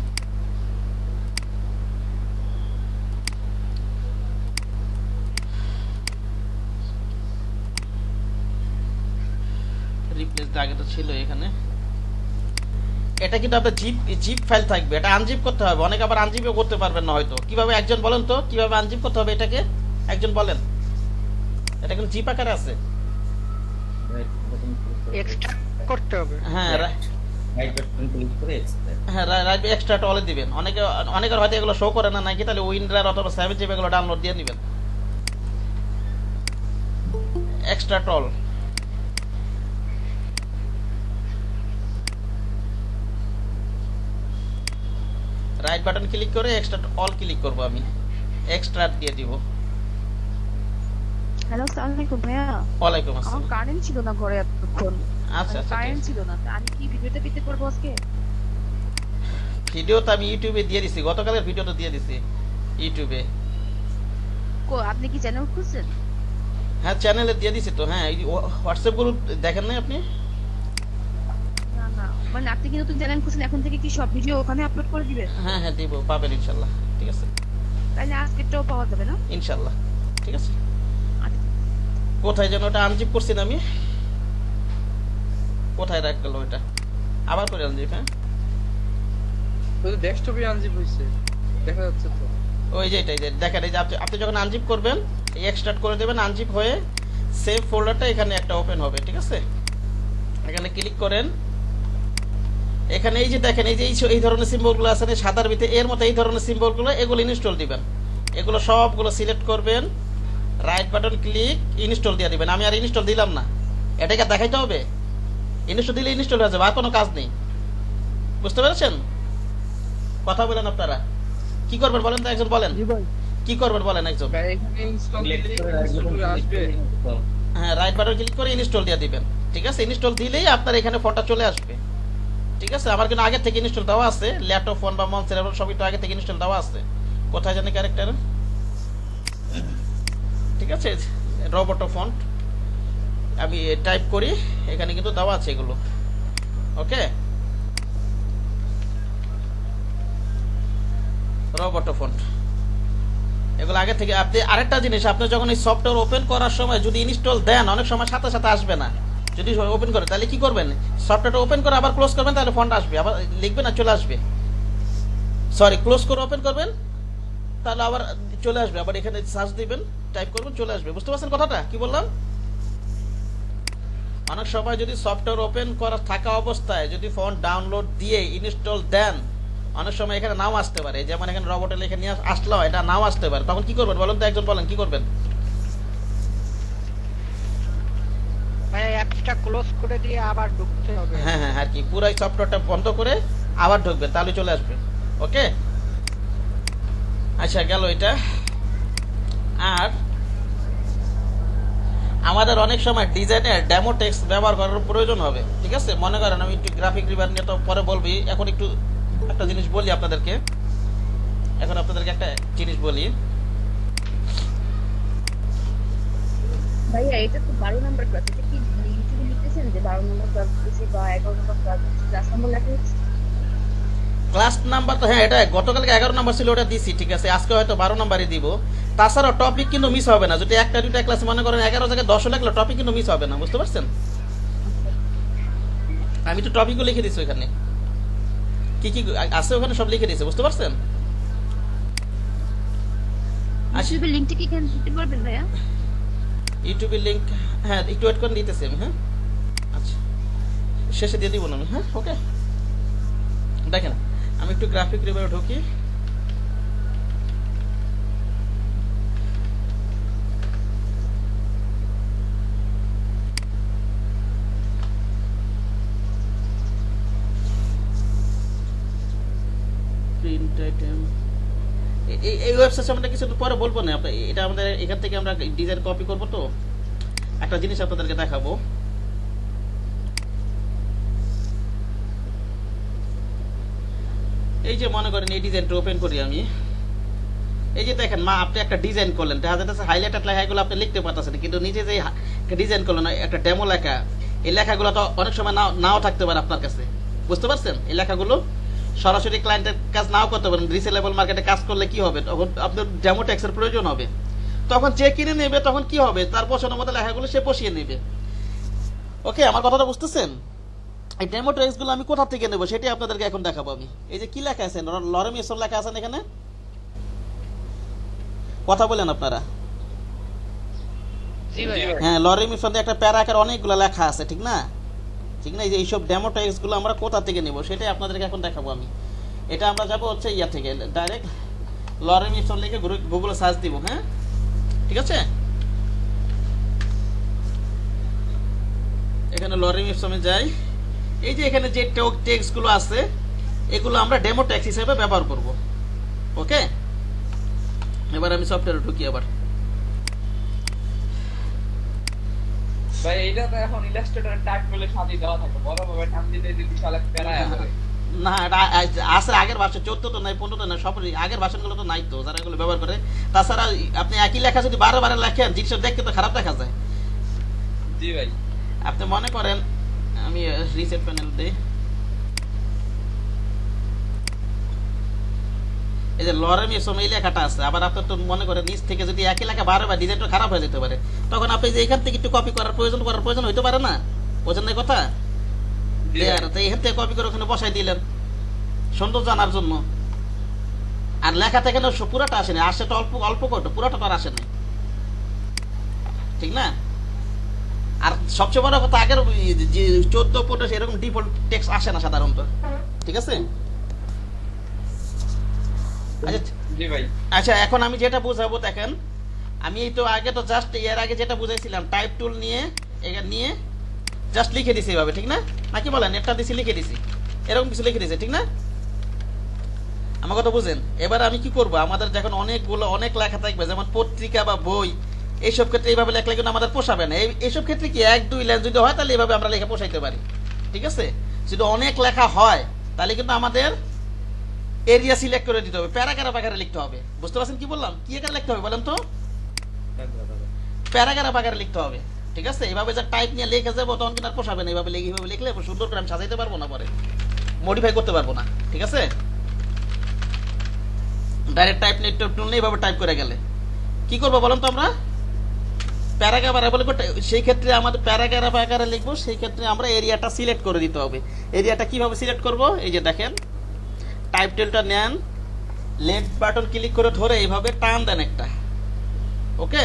রিপ্লেস আগে তো ছিল এখানে। এটা কিন্তু আপনার জিপ ফাইল থাকবে, এটা আনজিপ করতে হবে। অনেকে আবার আনজিপও করতে পারবেন না হয়তো। কিভাবে একজন বলেন তো, কিভাবে আনজিপ করতে হবে এটাকে, একজন বলেন। এটা কিন্তু জিপ আকারে আছে। এক্সট্রাক্ট করতে হবে। হ্যাঁ রাইট বাটন ক্লিক করে এক্সট্রাক্ট। হ্যাঁ, রাইট এক্সট্রা টলে দিবেন। অনেকের হয়তো এগুলো শো করে না নাকি, তাহলে উইন্ডার অথবা 7 এগুলো ডাউনলোড দিয়ে নেবেন। এক্সট্রা টল, রাইট বাটন ক্লিক করে এক্সট্রা অল ক্লিক করব, আমি এক্সট্রা দিয়ে দিব। হ্যালো, আসসালামু আলাইকুম ভাইয়া। ওয়ালাইকুম আমার আসসালাম। কারেন্ট ছিল না ঘরে এতক্ষণ। আচ্ছা আচ্ছা, কারেন্ট ছিল না, আমি কি ভিডিওতে পেতে করবো আজকে? ভিডিও তো আমি ইউটিউবে দিয়ে দিছি, গতকালের ভিডিও তো দিয়ে দিছি ইউটিউবে। আপনি কি চ্যানেল খুলছেন? হ্যাঁ, চ্যানেলে দিয়ে দিছি তো। হ্যাঁ, হোয়াটসঅ্যাপ গ্রুপ দেখেন না আপনি? না না, মানে আপনি কি নতুন চ্যানেল খুলছেন, এখন থেকে কি সব ভিডিও ওখানে আপলোড করে দিবেন? হ্যাঁ হ্যাঁ, দিব, পাবেন ইনশাল্লাহ। ঠিক আছে, তাহলে আজকেরটাও পাওয়া যাবে না? ইনশাল্লাহ। ঠিক আছে, আচ্ছা। কোথায় যেন ওটা আনজিপ করছি না আমি, কোথায় রাখ গেল ওইটা, আবার করে আনজিপ। হ্যাঁ, ওই তো ডেস্কটপে আনজিপ হইছে, দেখা যাচ্ছে তো। ওই যে এটাই যে দেখেন, এই যে আপনি যখন আনজিপ করবেন এই এক্সট্রাক্ট করে দেবেন, আনজিপ হয়ে সেভ ফোল্ডারটা এখানে একটা ওপেন হবে। ঠিক আছে, এখানে ক্লিক করেন। এখানে এই যে দেখেন এই যে এই ধরনের সিম্বলগুলো আছে না সাদার ভিতরে, এর মতো এই ধরনের সিম্বলগুলো, এগুলো ইনস্টল দিবেন। এগুলো সবগুলো সিলেক্ট করবেন, রাইট বাটন ক্লিক, ইনস্টল দিয়ে দিবেন। আমি আর ইনস্টল দিলাম না, এটাকে দেখাইতে হবে। ইনস্টল দিলে ইনস্টল হয়ে যাবে, আর কোনো কাজ নেই। বুঝতে পেরেছেন? কথা বলেন আপনারা, কি করবেন বলেন তো, একজন বলেন জি ভাই। কি করবেন বলেন একজন। ভাই এখানে ইনস্টল সিলেক্ট দিলে করে রাইট ইনস্টল বাটন করে ক্লিক আসবে। করে install। হ্যাঁ, রাইট বাটন ক্লিক করে ইনস্টল দিয়ে দিবেন। ঠিক আছে, ইনস্টল দিলেই আপনার এখানে ফোনটা চলে আসবে। ঠিক আছে, আমার কিন্তু আগে থেকে ইনস্টল দেওয়া আছে, ল্যাপটপ ফোন বা মন সেরাবল সবই তো আগে থেকে ইনস্টল দেওয়া আছে। কোথায় জানি ক্যারেক্টার, ঠিক আছে, রোবট ফন্ট আমি টাইপ করি, এখানে কিন্তু দেওয়া আছে এগুলো। ওকে, রোবট ফন্ট এগুলো আগে থেকে। আপনি আরেকটা জিনিস, আপনি যখন এই সফটওয়্যার ওপেন করার সময় যদি ইনস্টল দেন, অনেক সময় সাথে সাথে আসবে না। যদি ওপেন করে তাহলে কি করবেন, সফটওয়্যারটা ওপেন করে আবার ক্লোজ করবেন, তাহলে ফন্ট আসবে, আবার লিখবেন আর চলে আসবে। সরি, ক্লোজ করে ওপেন করবেন, তাহলে আবার চলে আসবে। আবার এখানে সার্চ দিবেন, টাইপ করবেন, চলে আসবে। বুঝতে পারছেন কথাটা কি বললাম? অনেক সময় যদি সফটওয়্যার ওপেন করা থাকা অবস্থায় যদি ফন্ট ডাউনলোড দিয়ে ইনস্টল দেন, অনেক সময় এখানে নাও আসতে পারে, যেমন এখানে রবটে লিখে নিয়ে আসলো, এটা নাও আসতে পারে, তখন কি করবেন বলেন তো, একজন বলেন কি করবেন? ভাই অ্যাপসটা ক্লোজ করে দিয়ে আবার ঢুকতে হবে। হ্যাঁ হ্যাঁ আর কি, পুরো সফটওয়্যারটা বন্ধ করে আবার ঢুকবেন, তাহলে চলে আসবে। ওকে, আচ্ছা গেল এটা। আর আমাদের অনেক সময় ডিজাইনের ডেমো টেক্সট ব্যবহার করার প্রয়োজন হবে, ঠিক আছে? মনে করেন আমি একটু গ্রাফিক রিভার নিয়ে তো পরে বলবি, এখন একটু একটা জিনিস বলি আপনাদেরকে, এখন আপনাদেরকে একটা জিনিস বলি। ভাইয়া এটা তো 12 নাম্বার ক্লাস, এটা কি ইউটিউবে লিখতেছেন যে 12 নাম্বার ক্লাস দিতেছি বা 11 নাম্বার ক্লাস দিতেছি, ক্লাস নাম্বার লেখা হচ্ছে? ক্লাস নাম্বার তো হ্যাঁ, এটা গতকালকে 11 নাম্বার ছিল, ওটা দিছি, ঠিক আছে? আজকে হয়তো 12 নাম্বারই দিব। তাছাড়া টপিক কিন্তু মিস হবে না, যদি একটা দুইটা ক্লাস মনে করেন 11 জায়গায় 10 লাগলো, টপিক কিন্তু মিস হবে না, বুঝতে পারছেন? আমি তো টপিকও লিখে দিছি ওখানে, কি কি আছে ওখানে সব লিখে দিয়েছে, বুঝতে পারছেন? ইউটিউবের লিংকটা কি এখানে দিতে পারবেন ভাইয়া? ইউটিউবের লিংক হ্যাঁ একটু ওয়েট করে দিতেছি আমি। হ্যাঁ আচ্ছা, শেষে দিয়ে দিব না আমি। হ্যাঁ ওকে, দেখেন আমি একটু গ্রাফিক রিভারে ঢুকি। প্রিন্ট আইটেম, এই ওয়েবসাইট সম্বন্ধে কিছু পরে বলবো না, এটা আমাদের এখান থেকে আমরা ডিজাইন কপি করব। তো একটা জিনিস আপনাদেরকে দেখাবো, এই যে মনে করেন এই ডিজাইনটা ওপেন করি আমি, এই যে দেখেন মা আপনি একটা ডিজাইন করলেন, দেখা যাচ্ছে হাইলাইটার লেখাগুলো আপনি লিখতে পারতেছেন, কিন্তু নিচে যে ডিজাইন করলেন একটা ডেমো লেখা, এই লেখাগুলো তো অনেক সময় নাও থাকতে পারে আপনার কাছে, বুঝতে পারছেন? এই লেখাগুলো সরাসরি ক্লায়েন্টের কাজ নাও করতে পারেন, রিসেলেবল মার্কেটে কাজ করলে কি হবে, তখন আপনার ডেমো ট্যাক্সের প্রয়োজন হবে, তখন যে কিনে নেবে তখন কি হবে, তার পছন্দের মতো লেখাগুলো সে বসিয়ে নেবে। ওকে, আমার কথাটা বুঝতেছেন? এই ডেমো ট্যাক্সগুলো আমি কোথা থেকে নেবো সেটাই আপনাদেরকে এখন দেখাবো আমি। এই যে কি লেখা আছে, লরেম ইসন লেখা আছেন এখানে, কথা বলেন আপনারা? জি ভাই। হ্যাঁ, লরেম ইসন একটা প্যারা আকার অনেকগুলো লেখা আছে, ঠিক না? ঠিক না? এই যে এইসব ডেমো ট্যাক্সগুলো আমরা কোথা থেকে নেব সেটাই আপনাদেরকে এখন দেখাবো আমি। এটা আমরা যাবো হচ্ছে ইয়া থেকে, ডাইরেক্ট লরেম ইপসন লিখে গুগলে সার্চ দিব। হ্যাঁ ঠিক আছে, এখানে লরেম ইপসনে যাই, এই যে এখানে যে টেক্সটগুলো আছে এগুলো আমরা ডেমো ট্যাক্স হিসেবে ব্যবহার করব। ওকে, এবার আমি সফটওয়্যারে ঢুকি আবার। ভাই এইটা তো এখন ইলাস্ট্রেটর টাইপ করলে সাথে দেওয়া থাকে, বড় ভাবে নাম দিতে দিতে বিশাল এক প্যারা আছে। না এটা আছে আগের ভাষণ, 14 তো নাই, 15 তো নাই, সব আগের ভাষণগুলো তো নাই তো, যারা এগুলো ব্যবহার করে। তাছাড়া আপনি একই লেখা যদি বারে লেখেন জিনিসটা দেখতে তো খারাপ দেখা যায়। জি ভাই, আপনি মনে করেন আমি রিসেট প্যানেল দিই, এই যে লরেম ইসম এই লেখাটা আছে, আবার আপনার তো মনে করেন নিচ থেকে যদি একই লেখা বারবার ডিজাইনটা খারাপ হয়ে যেতে পারে, তখন আপনি যে এখান থেকে একটু কপি করার প্রয়োজন হইতে পারে না, বোঝেন না কথা? এখান থেকে কপি করে ওখানে বসাই দিলেন সুন্দর জানার জন্য, আর লেখা থেকে পুরাটা আসেনি, আসে তো অল্প অল্প করে, পুরাটা তো আর আসেনি, ঠিক না? আর সবচেয়ে বড় কথা, আগের যে 14-15 এরকম ডিফল্ট টেক্সট আসে না সাধারণত, ঠিক আছে? জি ভাই। আচ্ছা এখন আমি যেটা বুঝাবো দেখেন, আমি তো আগে তো জাস্ট এর আগে যেটা বুঝাইছিলাম টাইপ টুল নিয়ে জাস্ট লিখে দিছি এভাবে, ঠিক না? নাকি বলেন, একটা দিছি লিখে দিছি, এরকম কিছু লিখে দিছি, ঠিক না? আমার কথা বুঝেন? এবার আমি কি করব, আমাদের যখন অনেক লেখা থাকবে, যেমন পত্রিকা বা বই, এইসব ক্ষেত্রে এইভাবে লেখলে কিন্তু আমাদের পোষাবে না। এইসব ক্ষেত্রে কি 1-2 লাইন যদি হয় তাহলে এইভাবে আমরা লেখা পোষাইতে পারি, ঠিক আছে? যদি অনেক লেখা হয় তাহলে কিন্তু আমাদের এরিয়া সিলেক্ট করে দিতে হবে, প্যারাগ্রাফ আকারে লিখতে হবে। বুঝতে পারছেন কি বললাম? কি আকারে লিখতে হবে বলেন তো? প্যারাগ্রাফ আকারে লিখতে হবে, ঠিক আছে? এইভাবে যা টাইপ নিয়ে লিখে যাবো তখন কিন্তু আর পোষাবে না। এইভাবে লিখলে সুন্দর করে আমি সাজাইতে পারবো না, পরে মডিফাই করতে পারবো না, ঠিক আছে? ডাইরেক্ট টাইপ নিয়ে টুল নিয়ে এইভাবে টাইপ করে গেলে কি করবো বলেন তো? আমরা প্যারাগ্রাফ আকারে, সেই ক্ষেত্রে আমাদের প্যারাগ্রাফ আকারে লিখবো, সেই ক্ষেত্রে আমরা এরিয়াটা সিলেক্ট করে দিতে হবে। এরিয়াটা কিভাবে সিলেক্ট করব? এই যে দেখেন, টাইপ টুলটা নেন, লেফট বাটন ক্লিক করে ধরে এইভাবে টান দেন একটা, ওকে?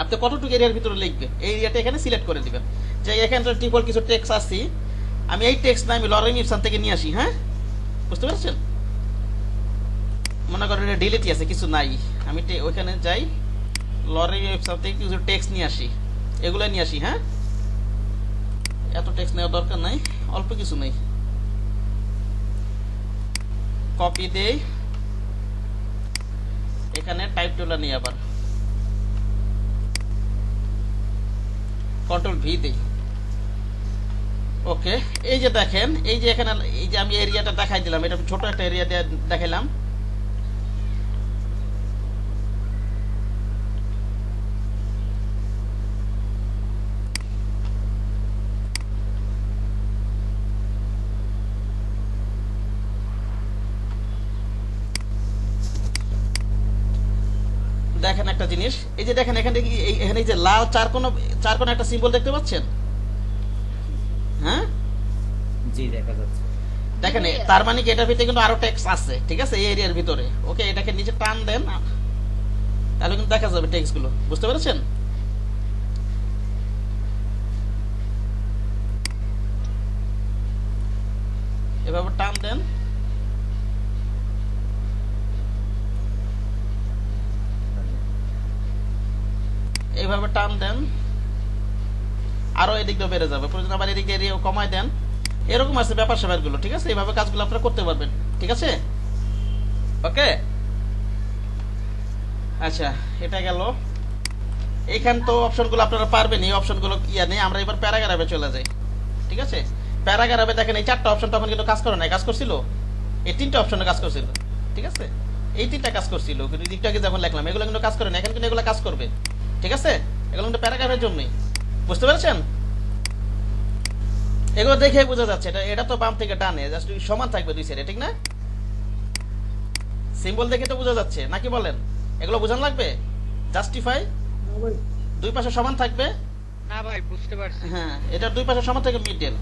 আপনি কতটুকু এরিয়ার ভিতরে লিখবেন এই এরিয়াটা এখানে সিলেক্ট করে দিবেন যে এখানে ডিফল্ট কিছু টেক্সট আসছি আমি এই টেক্সট না আমি লরেন ইপসন থেকে নিয়ে আসি হ্যাঁ বুঝতে পারছেন মনে করেন এটা ডিলিটই আছে কিছু নাই আমি ওইখানে যাই লরেন ইপসন থেকে কিছু টেক্সট নিয়ে আসি এগুলো নিয়ে আসি হ্যাঁ এত টেক্সট নেওয়ার দরকার নাই অল্প কিছু নেই কপি দেই এখানে টাইপ টুলটা নিয়ে আবার কন্ট্রোল ভি দেই ওকে এই যে দেখেন এই যে এখানে এই যে আমি এরিয়াটা দেখাই দিলাম এটা ছোট একটা এরিয়া দেখাইলাম দেখেন একটা জিনিস এই যে দেখেন এখানে এখানে যে লাল চার কোণ একটা সিম্বল দেখতে পাচ্ছেন হ্যাঁ জি দেখা যাচ্ছে দেখেন তার মানে কি এটার ভিতরে কিন্তু আরো টেক্সট আছে ঠিক আছে এই এরিয়ার ভিতরে ওকে এটাকে নিচে টান দেন তাহলে কিন্তু দেখা যাবে টেক্সট গুলো বুঝতে পেরেছেন এভাবে টান দেন এইভাবে টান দেন আরো এদিক দিয়ে বেড়ে যাবে প্রয়োজন আবার এদিক দিয়ে কমায় দেন এরকম আছে ব্যাপার স্যাপার গুলো ঠিক আছে এইভাবে কাজগুলো আপনারা করতে পারবেন ঠিক আছে ওকে আচ্ছা এটা গেল এইখান তো অপশনগুলো আপনারা পারবেন এই অপশনগুলো ইয়া নেই আমরা এবার প্যারাগ্রাফে চলে যাই ঠিক আছে প্যারাগ্রাফে দেখেন এই চারটা অপশন তখন কিন্তু কাজ করে না কাজ করছিল এই তিনটা অপশনে কাজ করছিল ঠিক আছে এই তিনটা কাজ করছিল কিন্তু দিকটা আগে যখন লিখলাম এগুলো কিন্তু কাজ করে না এখন কিন্তু এগুলো কাজ করবে ঠিক আছে এগুলো কিন্তু প্যারাগ্রাফের জন্যই বুঝতে পেরেছেন এগুলো দেখে বোঝা যাচ্ছে এটা তো বাম থেকে ডানে জাস্ট সমান থাকবে দুই সাইডে ঠিক না সিম্বল দেখে তো বোঝা যাচ্ছে নাকি বলেন এগুলো বোঝান লাগবে জাস্টিফাই দুই পাশে সমান থাকবে না ভাই বুঝতে পারছি হ্যাঁ এটা দুই পাশে সমান থাকবে মিডল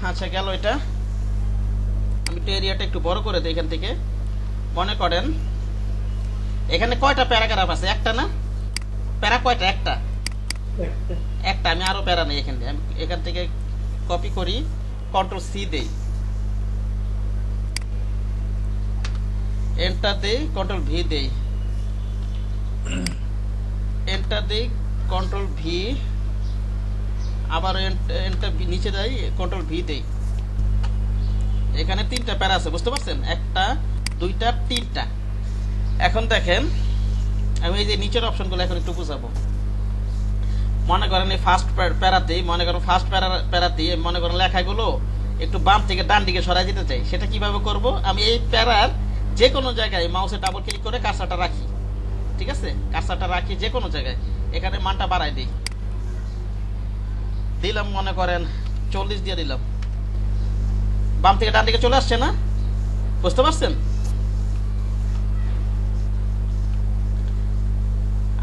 আচ্ছা গেল এটা আমি তো এরিয়াটা একটু বড় করে দিই এখান থেকে মনে করেন এখানে কয়টা প্যারাগ্রাফ আছে একটা না প্যারা কয়টা একটা আমি আরো প্যারা নেই এখান থেকে কপি করি কন্ট্রোল সি দেই এন্টার দেই কন্ট্রোল ভি দেই এন্টার দেই কন্ট্রোল ভি আবার এন্টার নিচে যাই কন্ট্রোল ভি দেই এখানে তিনটা প্যারা আছে বুঝতে পারছেন একটা দুইটা তিনটা এখন দেখেন আমি এই যে নিচের অপশনগুলো এখন একটু বুঝাবো মনে করেন এই ফার্স্ট প্যারাতেই মনে করেন ফার্স্ট প্যারাতেই মনে করেন লেখাগুলো একটু বাম থেকে ডান দিকে সরাই দিতে চাই সেটা কিভাবে করব আমি এই প্যারার যে কোনো জায়গায় মাউসে ডাবল ক্লিক করে কার্সারটা রাখি ঠিক আছে কার্সারটা রাখি যে কোনো জায়গায় এখানে মানটা বাড়াই দিই দিলাম মনে করেন 40 দিয়ে দিলাম বাম থেকে ডান দিকে চলে আসছে না বুঝতে পারছেন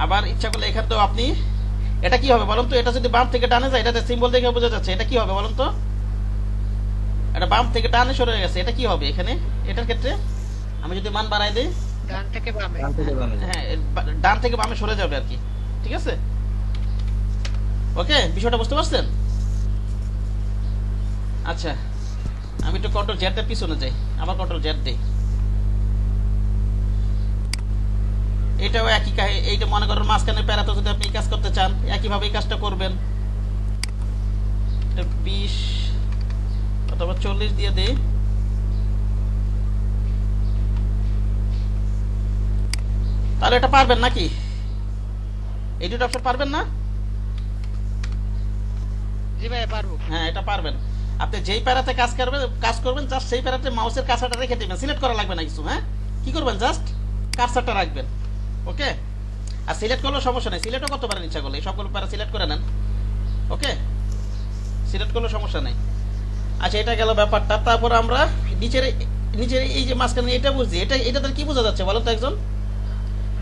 আবার ইচ্ছা করলে এখান তো আপনি এটা কি হবে বলুন তো এটা যদি বাম থেকে ডানে যায় এটাতে সিম্বল দেখে বোঝা যাচ্ছে এটা কি হবে বলুন তো এটা বাম থেকে ডানে সরে গেছে এটা কি হবে এখানে এটার ক্ষেত্রে আমি যদি মান বাড়াই দেই ডান থেকে বামে হ্যাঁ ডান থেকে বামে সরে যাবে আর কি ঠিক আছে ওকে বিষয়টা বুঝতে পারছেন আচ্ছা আমি একটু কন্ট্রোল জেড এর পিছনে যাই আবার কন্ট্রোল জেড দেই এটাও একই এইটা মনে করেন মাঝখানে প্যারাতে যদি আপনি কাজ করতে চান একইভাবে এই কাজটা করবেন 20 অথবা 40 দিয়ে দেই তাহলে এটা পারবেন নাকি এই দুটো অপশন পারবেন না জি ভাই পারবো হ্যাঁ এটা পারবেন আপনি যেই প্যারাতে কাজ করবেন জাস্ট সেই প্যারাতে মাউসের কার্সারটা রেখে দিবেন সিলেক্ট করা লাগবে না কিছু হ্যাঁ কি করবেন জাস্ট কার্সারটা রাখবেন ওকে আর সিলেক্ট করলেও সমস্যা নেই সিলেক্টও করতে পারেন ইচ্ছা করলে এই সবগুলো প্যারা সিলেক্ট করে নেন ওকে সিলেক্ট করলেও সমস্যা নেই আচ্ছা এটা গেল ব্যাপারটা তারপর আমরা নিচের এই যে মাঝখানে এটা বুঝছি এটা তার কি বোঝা যাচ্ছে বলো তো একজন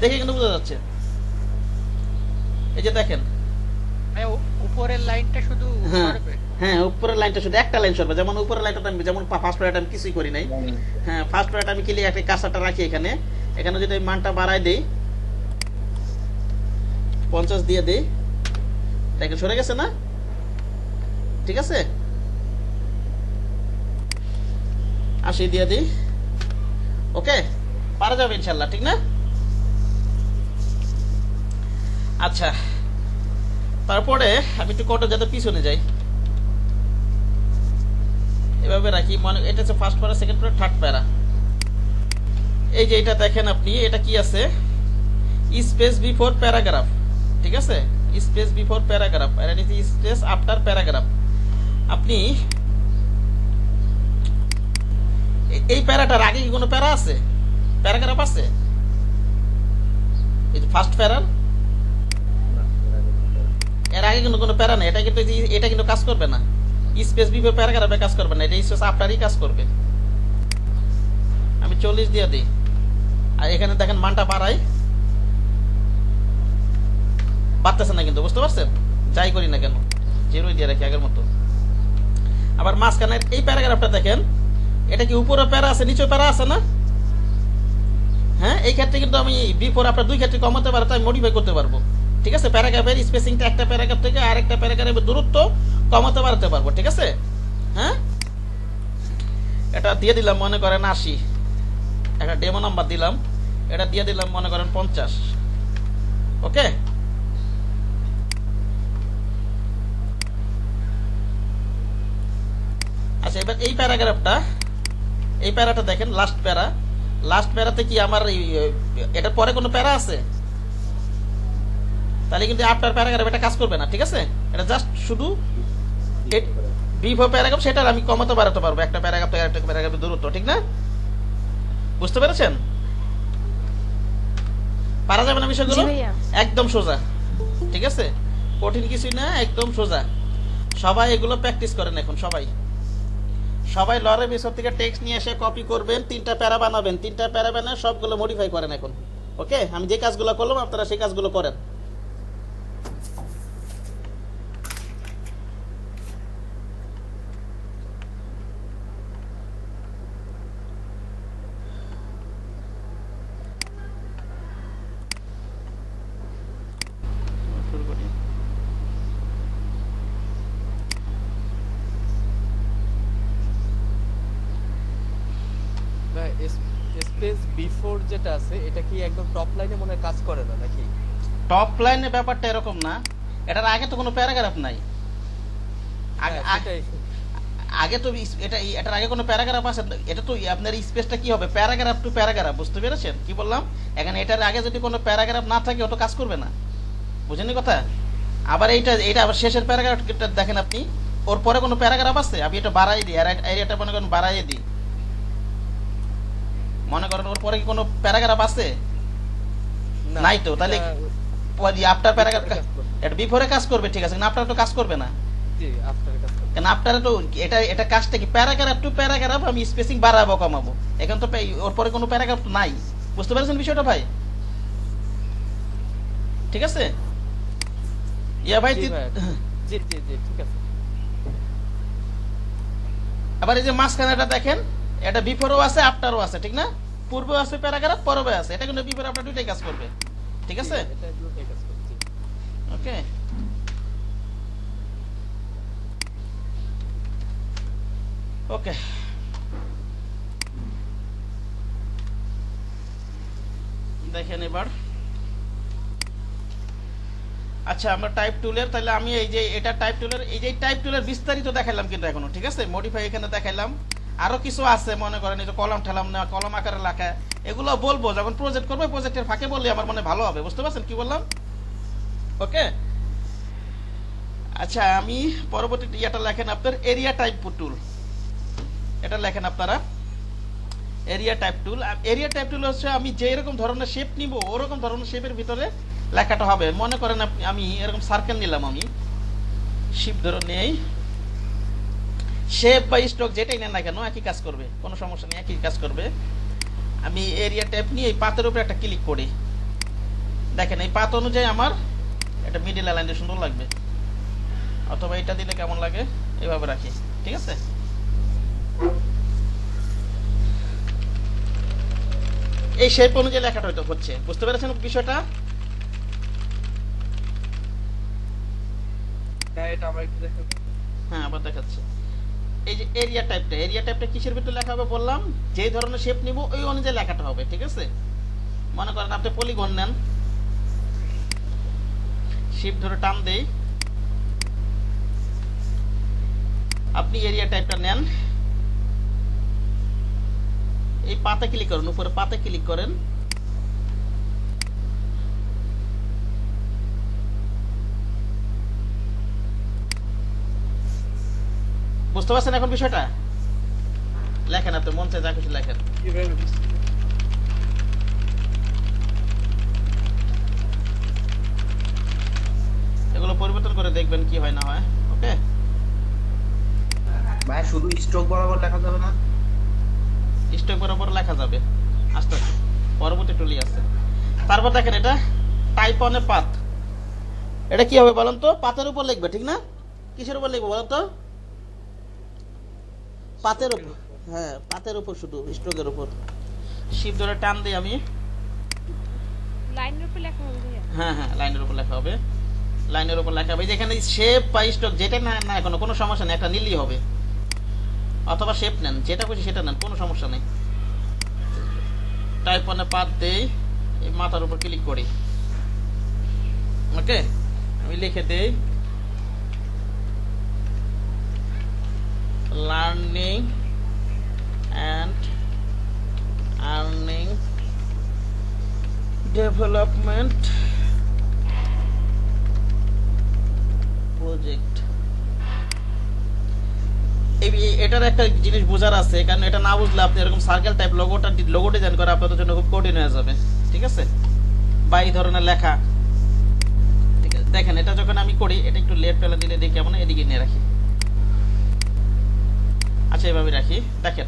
দেখে কিন্তু বোঝা যাচ্ছে এই যে দেখেন ভাই উপরের লাইনটা শুধু সরবে হ্যাঁ উপরের লাইনটা শুধু একটা লাইন সরবে যেমন উপরের লাইনটা আমি যেমন ফার্স্ট প্যারাটা আমি কিছুই করি নাই হ্যাঁ ফার্স্ট প্যারাটা আমি ক্লিক একটা কার্সারটা রাখি এখানে যদি আমি মানটা বাড়াই দেই 50 দিয়ে দেই, এটা সরে গেছে না? ঠিক আছে, 80 দিয়ে দিই। ওকে, পারা যাবে ইনশাল্লাহ, ঠিক না? আচ্ছা, তারপরে আমি একটু কোডটা যাতে পিছনে যাই, এভাবে রাখি। মানে এটা হচ্ছে ফার্স্ট প্যারা, সেকেন্ড প্যারা, থার্ড প্যারা। এই যে এটা দেখেন আপনি, এটা কি আছে? স্পেস বিফোর প্যারাগ্রাফ, ঠিক আছে? স্পেস বিফোর প্যারাগ্রাফ, আর এটা স্পেস আফটার প্যারাগ্রাফ। আপনি এই প্যারাটার আগে কি কোনো প্যারা আছে, প্যারাগ্রাফ আছে? এই যে ফার্স্ট প্যারার এর আগে কিন্তু কোনো প্যারা নেই। এটা কিন্তু কাজ করবে না, স্পেস বিফোর প্যারাগ্রাফে কাজ করবে না, এটা স্পেস আফটারই কাজ করবে। আমি 40 দিয়ে দিই, আর এখানে দেখেন মানটা বাড়াই, পারতেছে না কিন্তু, বুঝতে পারছেন? যাই করি না কেন, 0 দিয়ে রাখি আগের মতো। আবার মাঝখানের এই প্যারাগ্রাফটা দেখেন, এটা কি উপরে প্যারা আছে, নিচে প্যারা আছে না? হ্যাঁ, এই ক্ষেত্রে কিন্তু আমি বিফোর আফটার দুই ক্ষেত্রে কমাতে পারবো, তাই মডিফাই করতে পারবো, ঠিক আছে? প্যারাগ্রাফের স্পেসিংটা একটা প্যারাগ্রাফ থেকে আরেকটা প্যারাগ্রাফের দূরত্ব কমাতে বাড়াতে পারবো, ঠিক আছে? হ্যাঁ, এটা দিয়ে দিলাম মনে করেন 80, একটা ডেমো নাম্বার দিলাম, এটা দিয়ে দিলাম মনে করেন 50। ওকে, আচ্ছা, এবার এই প্যারাটা দেখেন, লাস্ট প্যারাতে কি আমার এটার পরে কোনো প্যারা আছে? তাহলে কিন্তু আফটার প্যারাগ্রাফ এটা কাজ করবে না, ঠিক আছে? এটা জাস্ট শুধু বিফোর প্যারাগ্রাফ, সেটা আমি কমাতে বাড়াতে পারবো একটা প্যারাগ্রাফ থেকে আরেকটা প্যারাগ্রাফের দূরত্ব, ঠিক না? বুঝতে পেরেছেন? পারা যাবে না বিষয়গুলো? একদম সোজা, ঠিক আছে? কঠিন কিছুই না, একদম সোজা। সবাই এগুলো প্র্যাকটিস করেন এখন, সবাই লরের ভিতর থেকে টেক্সট নিয়ে এসে কপি করবেন, 3টা প্যারা বানাবেন, 3টা প্যারা বানায় সবগুলো মডিফাই করেন এখন। ওকে, আমি যে কাজগুলো করলাম আপনারা সেই কাজগুলো করেন। স্পেস বিফোর যেটা আছে, এটা কি একদম টপ লাইনে মনে হয় কাজ করে না নাকি? টপ লাইনে ব্যাপারটা এরকম না, এটার আগে তো কোনো প্যারাগ্রাফ নাই। আগে তো এটার আগে কোনো প্যারাগ্রাফ আছে? এটা তো আপনার স্পেসটা কি হবে, প্যারাগ্রাফ টু প্যারাগ্রাফ, বুঝতে পেরেছেন কি বললাম? এখানে এটার আগে যদি কোনো প্যারাগ্রাফ না থাকে, ওটা কাজ করবে না, বুঝেনি কথা? আবার এইটা আবার শেষের প্যারাগ্রাফটা দেখেন আপনি, ওর পরে কোনো প্যারাগ্রাফ আছে? আমি এটা বাড়াই দিই, আর এটা মনে করেন বাড়াই দিই, মনে করেন ওর পরে কি কোনো প্যারাগ্রাফ আছে? নাই তো, তাহলে আফটার প্যারাগ্রাফ এটা বিফোরে কাজ করবে, ঠিক আছে? কিন্তু আফটার তো কাজ করবে না, কারণ আফটারে তো এটা কাজটা কি প্যারাগ্রাফ টু প্যারাগ্রাফ আমি স্পেসিং বাড়াবো কমাবো, এখন তো ওর পরে কোনো প্যারাগ্রাফ নাই। বুঝতে পারছেন বিষয়টা ভাই? ঠিক আছে ইয়া ভাই? জি জি জি, ঠিক আছে। আবার এই যে মাঝখানেটা দেখেন, এটা বিফোরও আছে আফটারও আছে, ঠিক না? পূর্বে আছে প্যারাগ্রাফ, পরে আছে, এটা কিন্তু বিফোর আফটার দুইটাই কাজ করবে, ঠিক আছে? এটা দুটোই কাজ করছে। ওকে, ওকে, দেখেন এবার। আচ্ছা, আমরা টাইপ টুলের, তাহলে আমি এই যে এটা টাইপ টুলের, এই যে টাইপ টুলের বিস্তারিত দেখাইলাম কিন্তু এখনো, ঠিক আছে? মডিফাই এখানে দেখাইলাম, আরো কিছু আছে মনে করেন এই যে কলম ঠেলাম না, কলম আকারে লেখা, এগুলো বলবো যখন প্রজেক্ট করবো, প্রজেক্টের ফাঁকে বললে আমার মনে ভালো হবে, বুঝতে পারছেন কি বললাম? ওকে, আচ্ছা, আমি পরবর্তী ইয়াটা লেখেন আপনার এরিয়া টাইপ টুল, এটা লেখেন আপনারা এরিয়া টাইপ টুল। এরিয়া টাইপ টুল হচ্ছে আমি যে এরকম ধরনের শেপ নিব, ওরকম ধরনের শেপের ভিতরে লেখাটা হবে। মনে করেন আমি এরকম সার্কেল নিলাম, আমি শিপ ধরে নেই, শেপ বা স্ট্রোক যেটাই নেন না কেন একই কাজ করবে, কোনো সমস্যা নেই, একই কাজ করবে। আমি এরিয়া টাইপ নিয়ে এই পাতের উপরে একটা ক্লিক করি, দেখেন এই পাত অনুযায়ী আমার এটা মিডিল লাইন দিয়ে সুন্দর লাগবে, অথবা এটা দিলে কেমন লাগে, এভাবে রাখি, ঠিক আছে? এই শেপ অনুযায়ী লেখাটা হয়তো হচ্ছে, বুঝতে পেরেছেন বিষয়টা? হ্যাঁ এটা আমার একটু দেখাবো। হ্যাঁ আবার দেখাচ্ছি। এই যে এরিয়া টাইপটা কিসের ভিতরে লেখা হবে বললাম, যে ধরনের শেপ নিব ওই অনুযায়ী লেখাটা হবে, ঠিক আছে? মনে করেন আপনি পলিগন নেন, শিফট ধরে টান দেই, আপনি এরিয়া টাইপটা নেন, এই পাতে ক্লিক করেন, উপরে পাতে ক্লিক করেন, বুঝতে পারছেন এখন বিষয়টা? লেখেন, আপনি মন চায় যা কিছু লেখেন। কিভাবে বুঝতে পারবো? এগুলো পরিবর্তন করে দেখবেন কি হয় না হয়। ওকে, ভাই শুধু স্ট্রোক বরাবর লেখা যাবে না? স্টক বরাবর লেখা যাবে আস্তে আস্তে, পরবর্তী টুলি আছে। তারপর দেখেন এটা টাইপ অন এ পাথ, এটা কি হবে বলেন তো? পাতের উপর লিখবে, ঠিক না? কিসের উপর লিখবো বলেন তো? পাতের উপর, হ্যাঁ পাতের উপর, শুধু স্ট্রোকের উপর। শিফট ধরে টান দিই আমি, লাইনের উপর লেখা হবে ভাইয়া। হ্যাঁ হ্যাঁ লাইনের উপর লেখা হবে, লাইনের উপর লেখা হবে। যেখানে শেপ বা স্ট্রোক যেটা না না কোনো সমস্যা নেই, একটা নিলেই হবে, অথবা শেপ নেন, যেটা খুশি সেটা নেন, কোনো সমস্যা নেই। টাইপ অন এ পাথ দেই, এই মাথার উপর ক্লিক করি, ওকে আমি লিখে দেই learning and earning development project. এটার একটা জিনিস বোঝার আছে, কারণ এটা না বুঝলে আপনি এরকম সার্কেল টাইপ লোগো ডিজাইন করা আপনাদের জন্য খুব কঠিন হয়ে যাবে, ঠিক আছে? বা এই ধরনের লেখা, ঠিক আছে? দেখেন এটা যখন আমি করি, এটা একটু লেফট ফেলে দিলে দেখি কেমন, এদিকে নিয়ে রাখি, আচ্ছা এভাবে রাখি। দেখেন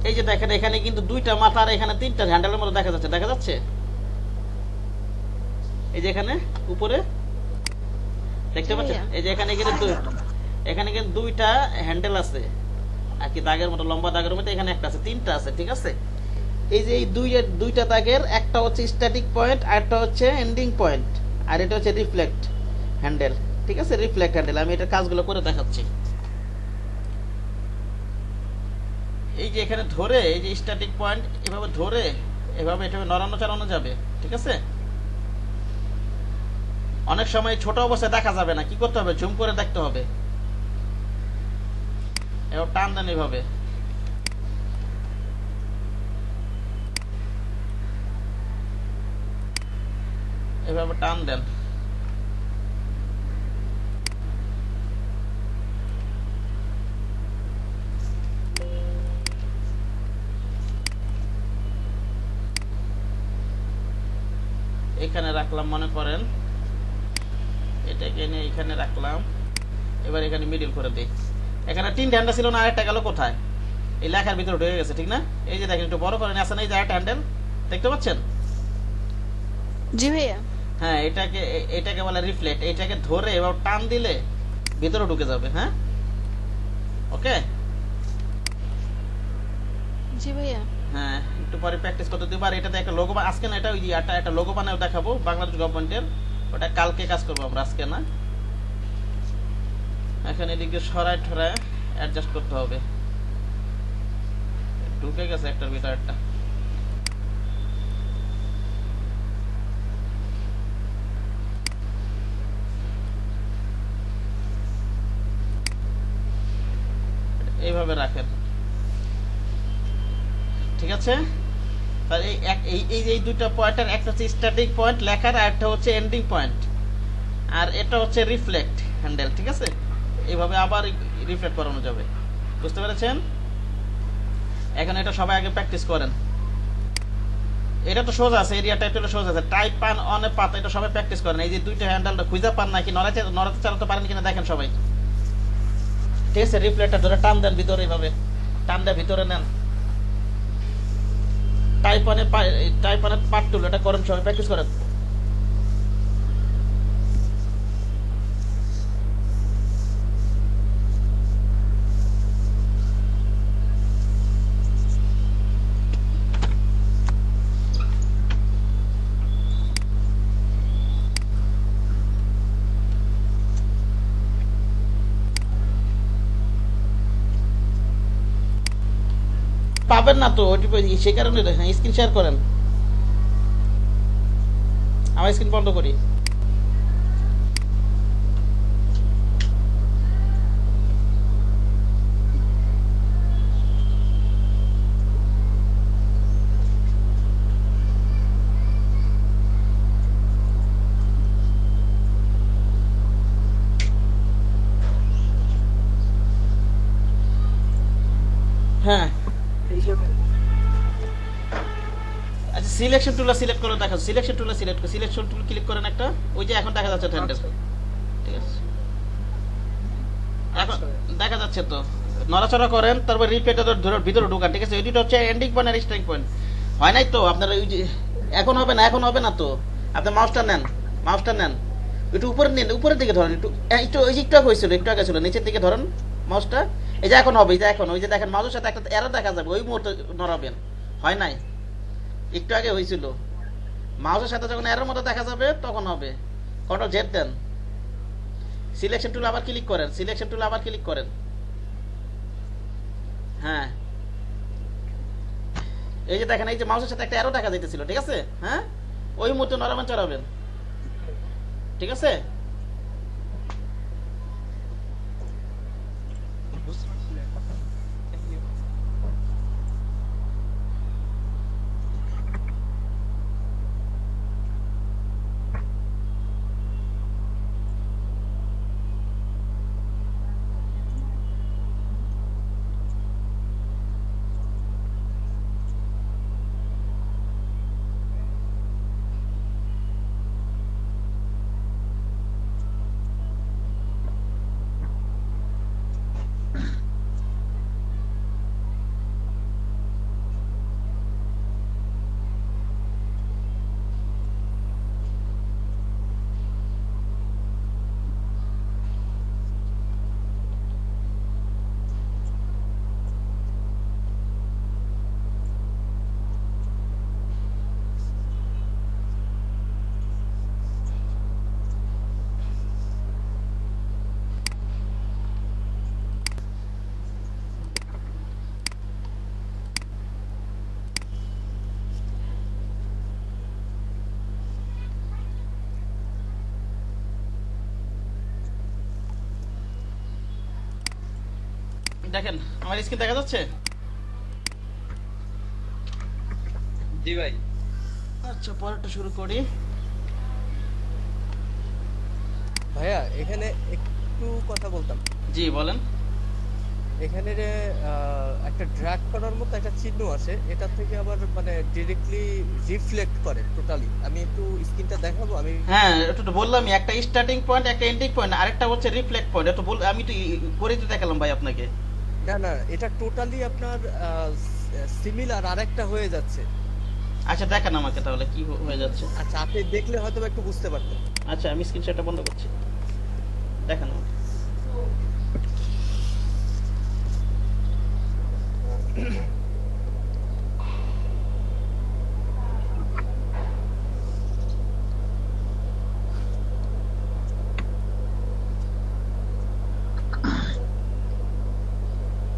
এই যে দেখেন এখানে কিন্তু দুইটা মাথা আর এখানে তিনটা হ্যান্ডেলের মতো দেখা যাচ্ছে, দেখা যাচ্ছে এই যে এখানে উপরে দেখতে পাচ্ছেন, এই যে এখানে কিন্তু দুইটা হ্যান্ডেল আছে আর কি, দাগের মতো, লম্বা দাগের মতো, এখানে একটা আছে, তিনটা আছে, ঠিক আছে? এই যে এই দুইটা দাগের একটা হচ্ছে স্ট্যাটিক পয়েন্ট, আর একটা হচ্ছে এন্ডিং পয়েন্ট, আর এটা হচ্ছে রিফ্লেক্ট হ্যান্ডেল, ঠিক আছে? Reflect handle. আমি এটা কাজগুলো করে দেখাচ্ছি। এই যে এখানে ধরে, এই যে স্ট্যাটিক পয়েন্ট এভাবে ধরে, এভাবে এটা নড়ানো চালানো যাবে, ঠিক আছে? অনেক সময় ছোট অবস্থায় দেখা যাবে না, কি করতে হবে? জুম করে দেখতে হবে, এবার টান দেন এইভাবে, এভাবে টান দেন, এখানে রাখলাম, মনে করেন এটাকে এনে এখানে রাখলাম, এবার এখানে মিডিল করে দিই। এখানে তিনটা হ্যান্ডেল ছিল না, আরেকটা গেল কোথায়? এই লেখার ভিতরে ঢুকে গেছে, ঠিক না? এই যে দেখেন একটু বড় করে আসে না, এই যে আরেকটা হ্যান্ডেল দেখতে পাচ্ছেন? জি ভাইয়া। হ্যাঁ এটাকে বলে রিফ্লেক্ট। এটাকে ধরে এবার টান দিলে ভিতরে ঢুকে যাবে। হ্যাঁ ওকে, জি ভাইয়া। হ্যাঁ একটু পরে প্র্যাকটিস করতে দিব। আর এটাতে একটা লোগো, আজকে না, এটা ওই একটা লোগো বানাও দেখাবো বাংলাদেশ গভর্নমেন্টের, ওটা কালকে কাজ করবো আমরা, আজকে না। এখন এদিকে সরায় ঠরায় অ্যাডজাস্ট করতে হবে, ঢুকে গেছে একটার ভিতর একটা। এইভাবে রাখেন, ঠিক আছে? তাহলে এই দুইটা পয়েন্টের, একটা হচ্ছে স্ট্যাটিক পয়েন্ট লেখার, আর একটা হচ্ছে এন্ডিং পয়েন্ট, আর এটা হচ্ছে রিফ্লেক্ট হ্যান্ডেল, ঠিক আছে? এইভাবে আবার রিফ্লেক্ট করানো যাবে, বুঝতে পেরেছেন? এখন এটা সবাই আগে প্র্যাকটিস করেন। এটা তো সোজা আছে, এরিয়া টাইপটা সোজা আছে, টাইপ পান অন এ পাত, এটা সবাই প্র্যাকটিস করেন। এই যে দুইটা হ্যান্ডেলটা খুঁজে পান নাকি, নড়াতে চালাতে পারেন কিনা দেখেন সবাই, ঠিক আছে? রিফ্লেক্টটা ধরে টান দেন ভিতরে, এইভাবে টান দেন, ভিতরে নেন। টাইপ অন এ পার্ট টুল, এটা করেন সবাই, প্র্যাকটিস করেন। পাবেন না তো ওইটি সে কারণে স্ক্রিন শেয়ার করেন, আমার স্ক্রিন বন্ধ করি। হ্যাঁ আচ্ছা, সিলেকশন টুল সিলেক্ট করে দেখা, সিলেকশন টুল সিলেক্ট করে সিলেকশন টুল ক্লিক করেন একটা, ওই যে এখন দেখা যাচ্ছে হ্যান্ডেল, ঠিক আছে এখন দেখা যাচ্ছে তো, নড়াচড়া করেন, তারপর রিপ্লেটা ধরে ভিতরে ঢোকান, ঠিক আছে। এডিট হচ্ছে ending point are starting point, হয় নাই তো আপনার ওই যে এখন হবে না, এখন হবে না তো, আপনি মাউসটা নেন, মাউসটা নেন, একটু উপরে নিন, উপরের দিকে ধরেন, একটু একটু ওই যে একটু আগে হয়েছিল, একটু আগে ছিল, নিচের দিকে ধরেন মাউসটা, এই যে এখন হবে, এই যে এখন ওই যে দেখেন মাউসের সাথে একটা এরো দেখা যাবে, ওই মুহূর্তে নড়াবেন, হয় নাই, একটু আগে হয়েছিল, মাউসের সাথে যখন এরোর মতো দেখা যাবে তখন হবে, কন্ট্রোল জেড দেন, সিলেকশন টুল আবার ক্লিক করেন, সিলেকশন টুল আবার ক্লিক করেন, হ্যাঁ এই যে দেখেন, এই যে মাউসের সাথে একটা এরো দেখা যাইতেছিল, ঠিক আছে, হ্যাঁ ওই মুহূর্তে নড়াবেন চড়াবেন, ঠিক আছে। দেখেন আমার স্ক্রিন দেখা যাচ্ছে, জি ভাই। আচ্ছা পরেরটা শুরু করি। ভাইয়া এখানে একটু কথা বলতাম, জি বলেন। এখানে যে একটা ড্র্যাগ করার মতো একটা চিহ্ন আছে, এটা থেকে আবার মানে ডিরেক্টলি রিফ্লেক্ট করে টোটালি। আমি একটু স্ক্রিনটা দেখাবো আমি। হ্যাঁ একটু তো বললামই, একটা স্টার্টিং পয়েন্ট, একটা এন্ডিং পয়েন্ট, আরেকটা হচ্ছে রিফ্লেক্ট পয়েন্ট, একটু বল, আমি তো করে তো দেখালাম ভাই আপনাকে। না না, এটা টোটালি আপনার সিমিলার আরেকটা হয়ে যাচ্ছে। আচ্ছা দেখেন আমাকে তাহলে কি হয়ে যাচ্ছে। আচ্ছা আপনি দেখলে হয়তো একটু বুঝতে পারতেন। আচ্ছা আমি স্ক্রিনশটটা বন্ধ করছি, দেখেন আমাকে।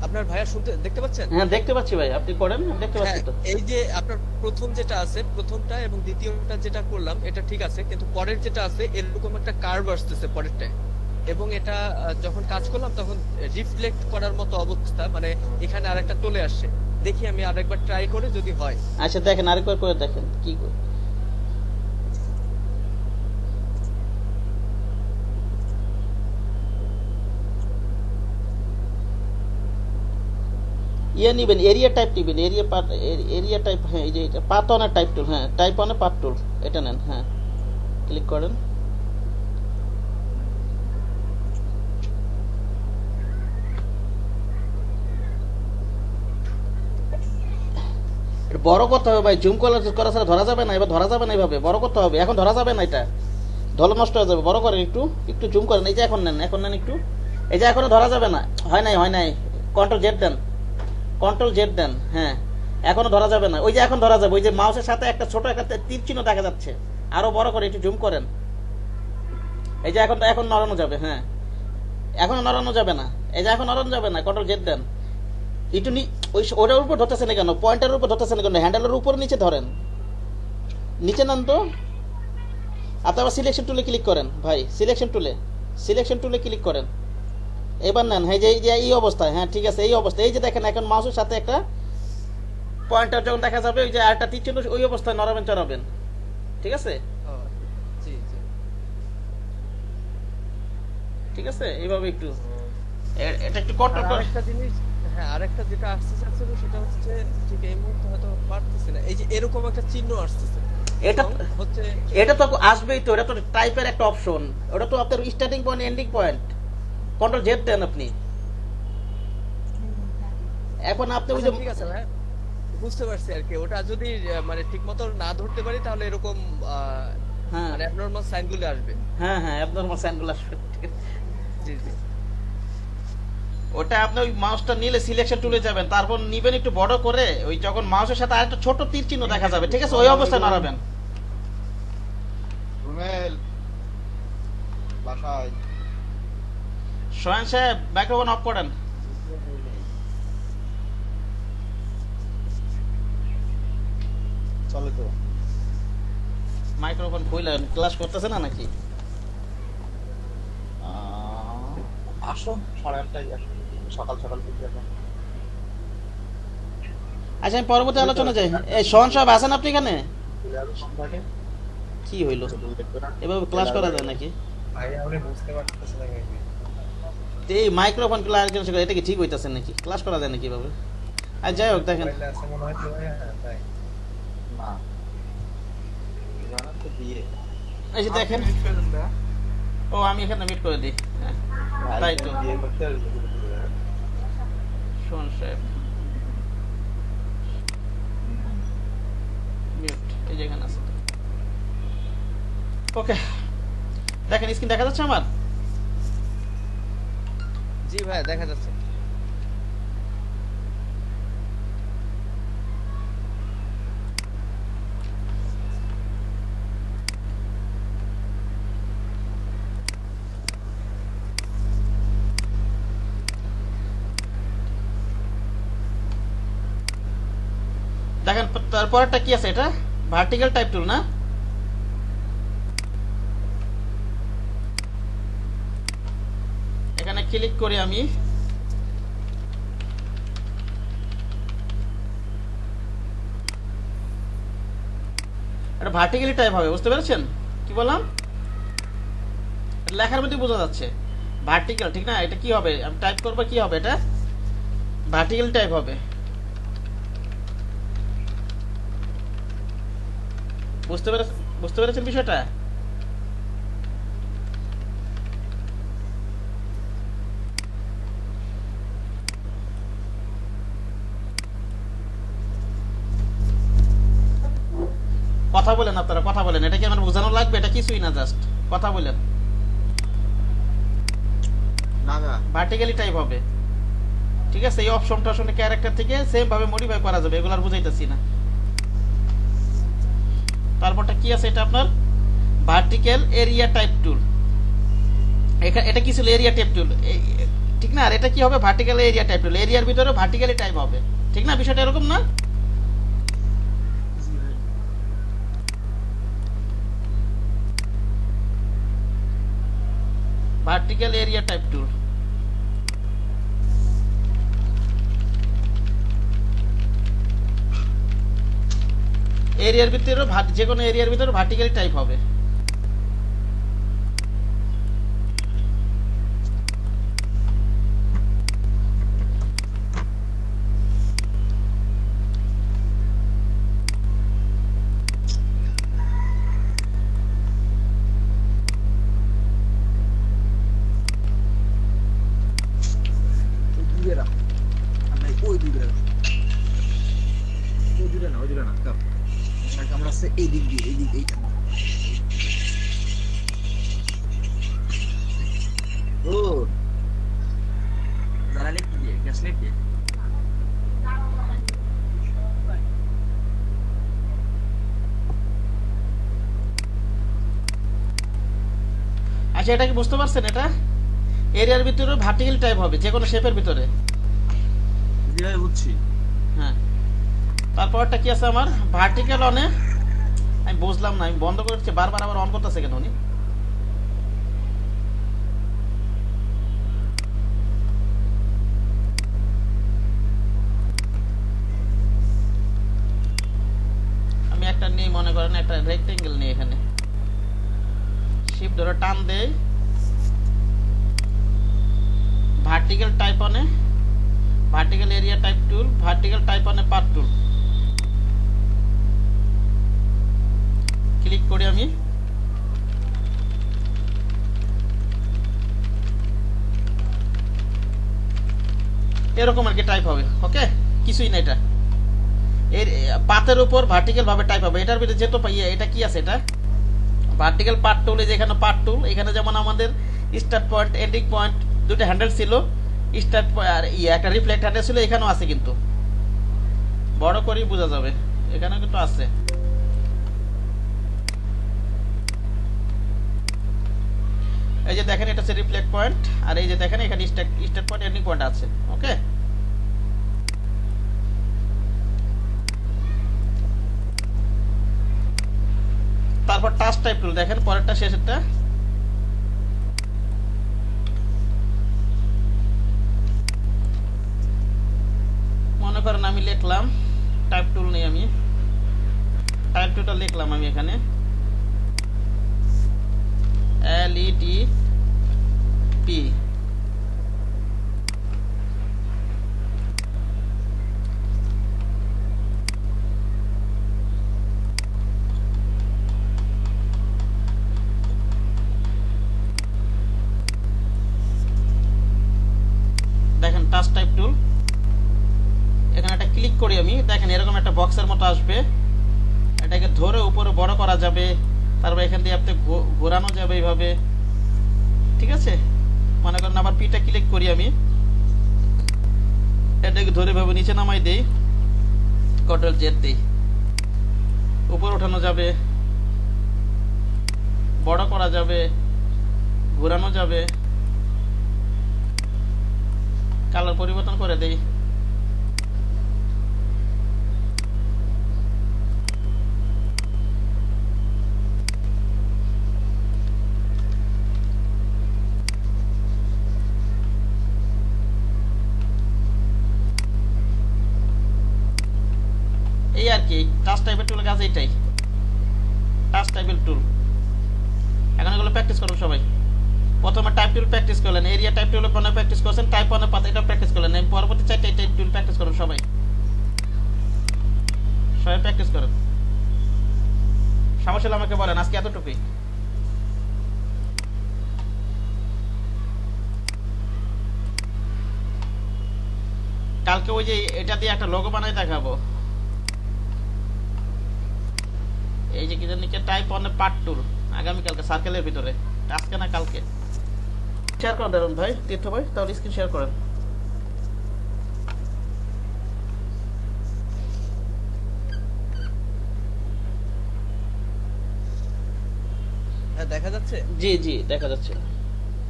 আপনার ভাইয়া শুনতে দেখতে পাচ্ছেন? হ্যাঁ দেখতে পাচ্ছি ভাই, আপনি করেন, দেখতে পাচ্ছি হ্যাঁ, তো। এই যে আপনার প্রথম যেটা আছে, প্রথমটা এবং দ্বিতীয়টা যেটা করলাম এটা ঠিক আছে, কিন্তু পরের যেটা আছে এরকম একটা কার্ভ আসতেছে পরেরটায়, এবং এটা যখন কাজ করলাম তখন রিফ্লেক্ট করার মতো অবস্থা, মানে এখানে আরেকটা চলে আসছে। দেখি আমি আরেকবার ট্রাই করে যদি হয়। আচ্ছা দেখেন আরেকবার করে দেখেন কি করে। ইয়ে নিবেন, এরিয়া টাইপ নিবেন, এরিয়া পার্ট, এরিয়া টাইপ, হ্যাঁ এই যে এটা পার্ট অন টাইপ টুল, হ্যাঁ টাইপ অন পার্ট টুল, এটা নেন, হ্যাঁ ক্লিক করেন। বড় করতে হবে ভাই, জুম করা ছাড়া ধরা যাবে না, এবার ধরা যাবে না, এইভাবে বড় করতে হবে, এখন ধরা যাবে না, এটা ধলো নষ্ট হয়ে যাবে, বড় করেন একটু, একটু জুম করেন, এই যে এখন নেন, এখন নেন একটু, এই যে এখনো ধরা যাবে না, হয় নাই হয় নাই, কন্ট্রোল জেড দেন, কন্ট্রোল জেড দেন, হ্যাঁ এখনো ধরা যাবে না, ওই যে এখন ধরা যাবে, ওই যে মাউসের সাথে একটা ছোট একটা তীর চিহ্ন দেখা যাচ্ছে, আরো বড় করে একটু জুম করেন, এই যে এখন এখন নড়ানো যাবে, হ্যাঁ এখনো নড়ানো যাবে না, এই যে এখন নড়ানো যাবে না, কন্ট্রোল জেড দেন, একটু ওই ওটার উপর ধরতেছেন না কেন, পয়েন্টারের উপর ধরতেছেন না কেন, হ্যান্ডেলের উপর নিচে ধরেন, নিচে নান তো। আপনি আবার সিলেকশন টুলে ক্লিক করেন ভাই, সিলেকশন টুলে ক্লিক করেন, এবার নেন। হ্যাঁ, যে এই অবস্থায়, হ্যাঁ ঠিক আছে, এই অবস্থায়। এই যে দেখেন এখন মাউসের সাথে একটা পয়েন্টার যখন দেখা যাবে, ওই যে আরেকটা তীর চিহ্ন, ওই অবস্থায় নড়াবেন চড়াবেন, ঠিক আছে? ও, জি জি। ঠিক আছে, এইভাবে একটু এটা একটু কন্ট্রোল আর করে। আরেকটা জিনিস, হ্যাঁ আরেকটা যেটা আসতে চাচ্ছিল সেটা হচ্ছে, ঠিক এই মুহূর্তে হয়তো পারতেছি না, এই যে এরকম একটা চিহ্ন আসতেছে, এটা এবং হচ্ছে এটা তো আসবেই তো, এটা তো টাইপের একটা অপশন, ওটা তো আপনার starting point ending point. Control Z দেন আপনি। এখন আপনি ওই যে আচ্ছা, ঠিক আছে ভাই, বুঝতে পারছি আর কি। ওটা যদি মানে ঠিক মতো না ধরতে পারি তাহলে এরকম হ্যাঁ মানে অ্যাবনরমাল সাইনগুলো আসবে। হ্যাঁ হ্যাঁ, অ্যাবনরমাল সাইনগুলো আসবে। জি জি। ওটা আপনি ওই মাউসটা নিলে সিলেকশন টুলে যাবেন, তারপর নিবেন একটু বড় করে, ওই যখন মাউসের সাথে আরেকটা ছোট তীর চিহ্ন দেখা যাবে, ঠিক আছে, ওই অবস্থায় নাড়াবেন। রুমেল বাসায় সোহেন সাহেব মাইক্রোফোন অফ করেন। চলে তো। মাইক্রোফোন খুললেন, ক্লাস করতেছে না নাকি? আসো 8:30টায় আসো, সকাল সকাল থেকে এখন। আচ্ছা, আমি পরবর্তী আলোচনা যাই। এই সোহেন সাহেব আছেন আপনি এখানে? চলে আসো সন্ধ্যাকে। কি হইলো, এভাবে ক্লাস করা যায় নাকি? ভাই আপনি বুঝতে পারতেছেন না কেন? এই মাইক্রোফোন ক্লাস, এটা কি ঠিক হইতাছে নাকি? ক্লাস করা যায় নাকি এভাবে? আর যাই হোক, দেখেন মোবাইলে আছে মনে হয় তো ভাই, হ্যাঁ তাই না জানা তো দিয়ে এই যে দেখেন, ও আমি এখানে মিট করে দিই। হ্যাঁ, তাই তো। দিয়ে করতে আর সোহেন সাহেব মিউট, এই যে এখানে আছে। ওকে, দেখেন স্ক্রিন দেখা যাচ্ছে আমার? জি ভাই, দেখা যাচ্ছে। দেখেন তারপরটা কি আছে, এটা ভার্টিক্যাল টাইপ টুল না? এখানে ক্লিক করি আমি, এটা ভার্টিক্যালি টাইপ হবে, বুঝতে পেরেছেন কি বললাম? লেখার মধ্যে বোঝা যাচ্ছে ভার্টিক্যাল, ঠিক না? এটা কি হবে, আমি টাইপ করবো, কি হবে, এটা ভার্টিক্যাল টাইপ হবে। বুঝতে পেরেছেন বিষয়টা? কথা বলেন আপনারা, কথা বলেন। এটা কি আমার বোঝানো লাগবে? এটা কিছুই না, জাস্ট কথা বলেন। না না ভার্টিক্যালি টাইপ হবে, ঠিক আছে? এই অপশনটা আসলে ক্যারেক্টার থেকে সেম ভাবে মডিফাই করা যাবে, এগুলো আর বুঝাইতেছি না। তারপরটা কি আছে, এটা আপনার ভার্টিক্যাল এরিয়া টাইপ টুল। এটা কি ছিল? এরিয়া টাইপ টুল, ঠিক না? আর এটা কি হবে? ভার্টিক্যাল এরিয়া টাইপ টুল। এরিয়ার ভিতরে ভার্টিক্যালি টাইপ হবে, ঠিক না? বিষয়টা এরকম না? ভার্টিক্যাল এরিয়া টাইপ টুল। এরিয়ার ভিতরে যে কোনো এরিয়ার ভিতরে ভার্টিক্যালি টাইপ হবে। এই দিক দিয়ে এই দিক এইটা ও জ্বালালে কি দিয়ে গ্যাস লাইট দিয়ে আচ্ছা, এটা কি বুঝতে পারছেন? এটা এরিয়ার ভিতরে ভার্টিক্যাল টাইপ হবে যে কোনো শেপের ভিতরে। জি ভাই বুঝছি। হ্যাঁ, তারপরটা কি আছে আমার ভার্টিক্যাল অনে, আমি বুঝলাম না, আমি বন্ধ করছি বারবার আবার অন করতেছে কেন উনি? আমি একটা নেই, মনে করেন একটা রেক্টেঙ্গেল নেই, এখানে শিফট ধরে টান দেই, ভার্টিক্যাল টাইপ অনে, ভার্টিক্যাল এরিয়া টাইপ টুল, ভার্টিক্যাল টাইপ অনে পার্ট টুল ক্লিক করি আমি। এরকম আর কি টাইপ হবে। ওকে, কিছুই না, এটা এর পাতের উপর ভার্টিক্যাল ভাবে টাইপ হবে। এটার ভিতরে যেহেতু এটা কি আছে, এটা ভার্টিক্যাল পার্ট টুল, এই যে এখানে পার্ট টুল, এখানে যেমন আমাদের স্টার্ট পয়েন্ট এন্ডিং পয়েন্ট দুটো হ্যান্ডেল ছিল, স্টার্ট আর একটা রিফ্লেক্ট হ্যান্ডেল ছিল, এখানেও আছে, কিন্তু বড় করেই বোঝা যাবে, এখানেও কিন্তু আছে। এই যে দেখেন, এটা হচ্ছে রিফ্লেক্ট পয়েন্ট, আর এই যে দেখেন এখানে স্টার্ট পয়েন্ট এন্ডিং পয়েন্ট আছে। ওকে, তারপর টাচ টাইপ টুল দেখেন, পরেরটা শেষেরটা, মনে করেন আমি লিখলাম টাইপ টুল নেই, আমি টাইপ টুলটা লিখলাম আমি এখানে LETP, দেখেন টাচ টাইপ টুল, এখানে একটা ক্লিক করি আমি, দেখেন এরকম একটা বক্সের মতো আসবে, এটাকে ধরে উপরে বড় করা যাবে, তারপর এখান দিয়ে আপনি ঘোরানো যাবে এইভাবে, ঠিক আছে? মনে করেন আবার পিটা ক্লিক করি আমি, এটাকে ধরে ভাবে নিচে নামাই দেই, কন্ট্রোল জেড দেই, উপরে ওঠানো যাবে, বড় করা যাবে, ঘোরানো যাবে, কালার পরিবর্তন করে দেই। এই আর কি টাচ টাইপের টুলের কাজ এইটাই, টাচ টাইপের টুল। এখন এগুলো প্র্যাকটিস করুন সবাই। প্রথমে টাইপ টুল প্র্যাকটিস করলেন, এরিয়া টাইপ টুল পরে প্র্যাকটিস করছেন, টাইপ ওয়ানে পাতা এটা প্র্যাকটিস করলেন, পরবর্তী চারটে টাইপ টুল প্র্যাকটিস করুন সবাই, সবাই প্র্যাকটিস করেন। সমস্যা হলে আমাকে বলেন, আজকে এতটুকুই। কালকে ওই যে এটা দিয়ে একটা লোগো বানাই দেখাবো, এই যে কি জানি টাইপ অন পার্ট টুল, আগামীকালকে সার্কেলের ভিতরে, আজকে না কালকে। শেয়ার করেন দারুন ভাই, তীর্থ ভাই, তাহলে স্ক্রিন শেয়ার করেন। হ্যাঁ, দেখা যাচ্ছে? জি জি দেখা যাচ্ছে।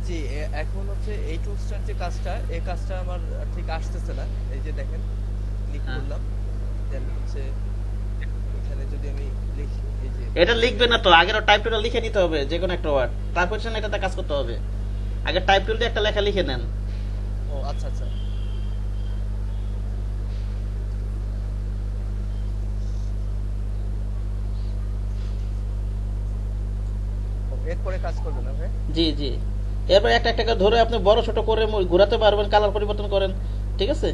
জি, এখন হচ্ছে এই টুলসটার যে কাজটা, এই কাজটা আমার ঠিক আসতেছে না। এই যে দেখেন, ক্লিক করলাম, দেন হচ্ছে এখানে যদি আমি লিখি, এই যে এটা লিখবে না তো, আগের টাইপ টুলটা লিখে নিতে হবে, যে কোনো একটা ওয়ার্ড, তারপর সেখানে এটাতে কাজ করতে হবে। আগে টাইপ টুল দিয়ে একটা লেখা লিখে নেন। ও আচ্ছা আচ্ছা, এরপরে কাজ করবে না ভাই? জি জি, এরপর একটা একটা করে ধরে আপনি বড় ছোট করে ঘোরাতে পারবেন, কালার পরিবর্তন করেন, ঠিক আছে?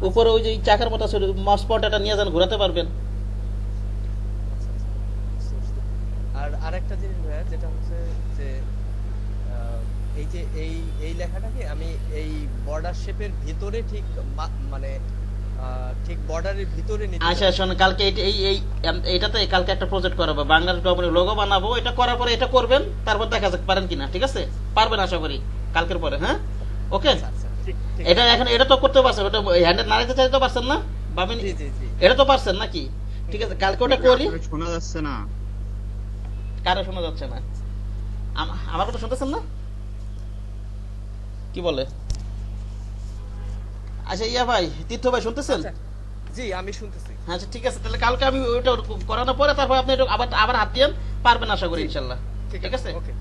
উপরে ওই যে চাকার মতো আছে মাউস পয়েন্টারটা নিয়ে যান, ঘোরাতে পারবেন। আর আরেকটা জিনিস ভাইয়া, যেটা হচ্ছে যে এই যে এই লেখাটাকে আমি এই বর্ডার শেপের ভিতরে ঠিক মানে ঠিক বর্ডারের ভিতরে নিতে আচ্ছা শোন, কালকে এইটাতে কালকে একটা প্রজেক্ট করাবো, বাংলাদেশ কোম্পানির লোগো বানাবো, এটা করার পরে এটা করবেন, তারপর দেখা যাক পারেন কিনা, ঠিক আছে? পারবেন আশা করি কালকের পরে। হ্যাঁ ওকে, এটা এখন এটা তো করতে পারছেন, ওটা হ্যান্ডেল নাড়াইতে চাইতে পারছেন না ভাবেন? জি জি জি, এটা তো পারছেন নাকি? ঠিক আছে, কালকে ওটা করি। শোনা যাচ্ছে না, কারো শোনা যাচ্ছে না? আমার কথা শুনতেছেন না? কি বলে? আচ্ছা ইয়া ভাই, তীর্থ ভাই শুনতেছেন? আচ্ছা, জি আমি শুনতেছি। আচ্ছা ঠিক আছে, তাহলে কালকে আমি ওইটা করানোর পরে তারপর আপনি একটু আবার হাত দিয়েন, পারবেন আশা করি জি। ইনশাল্লাহ। ঠিক আছে? ওকে।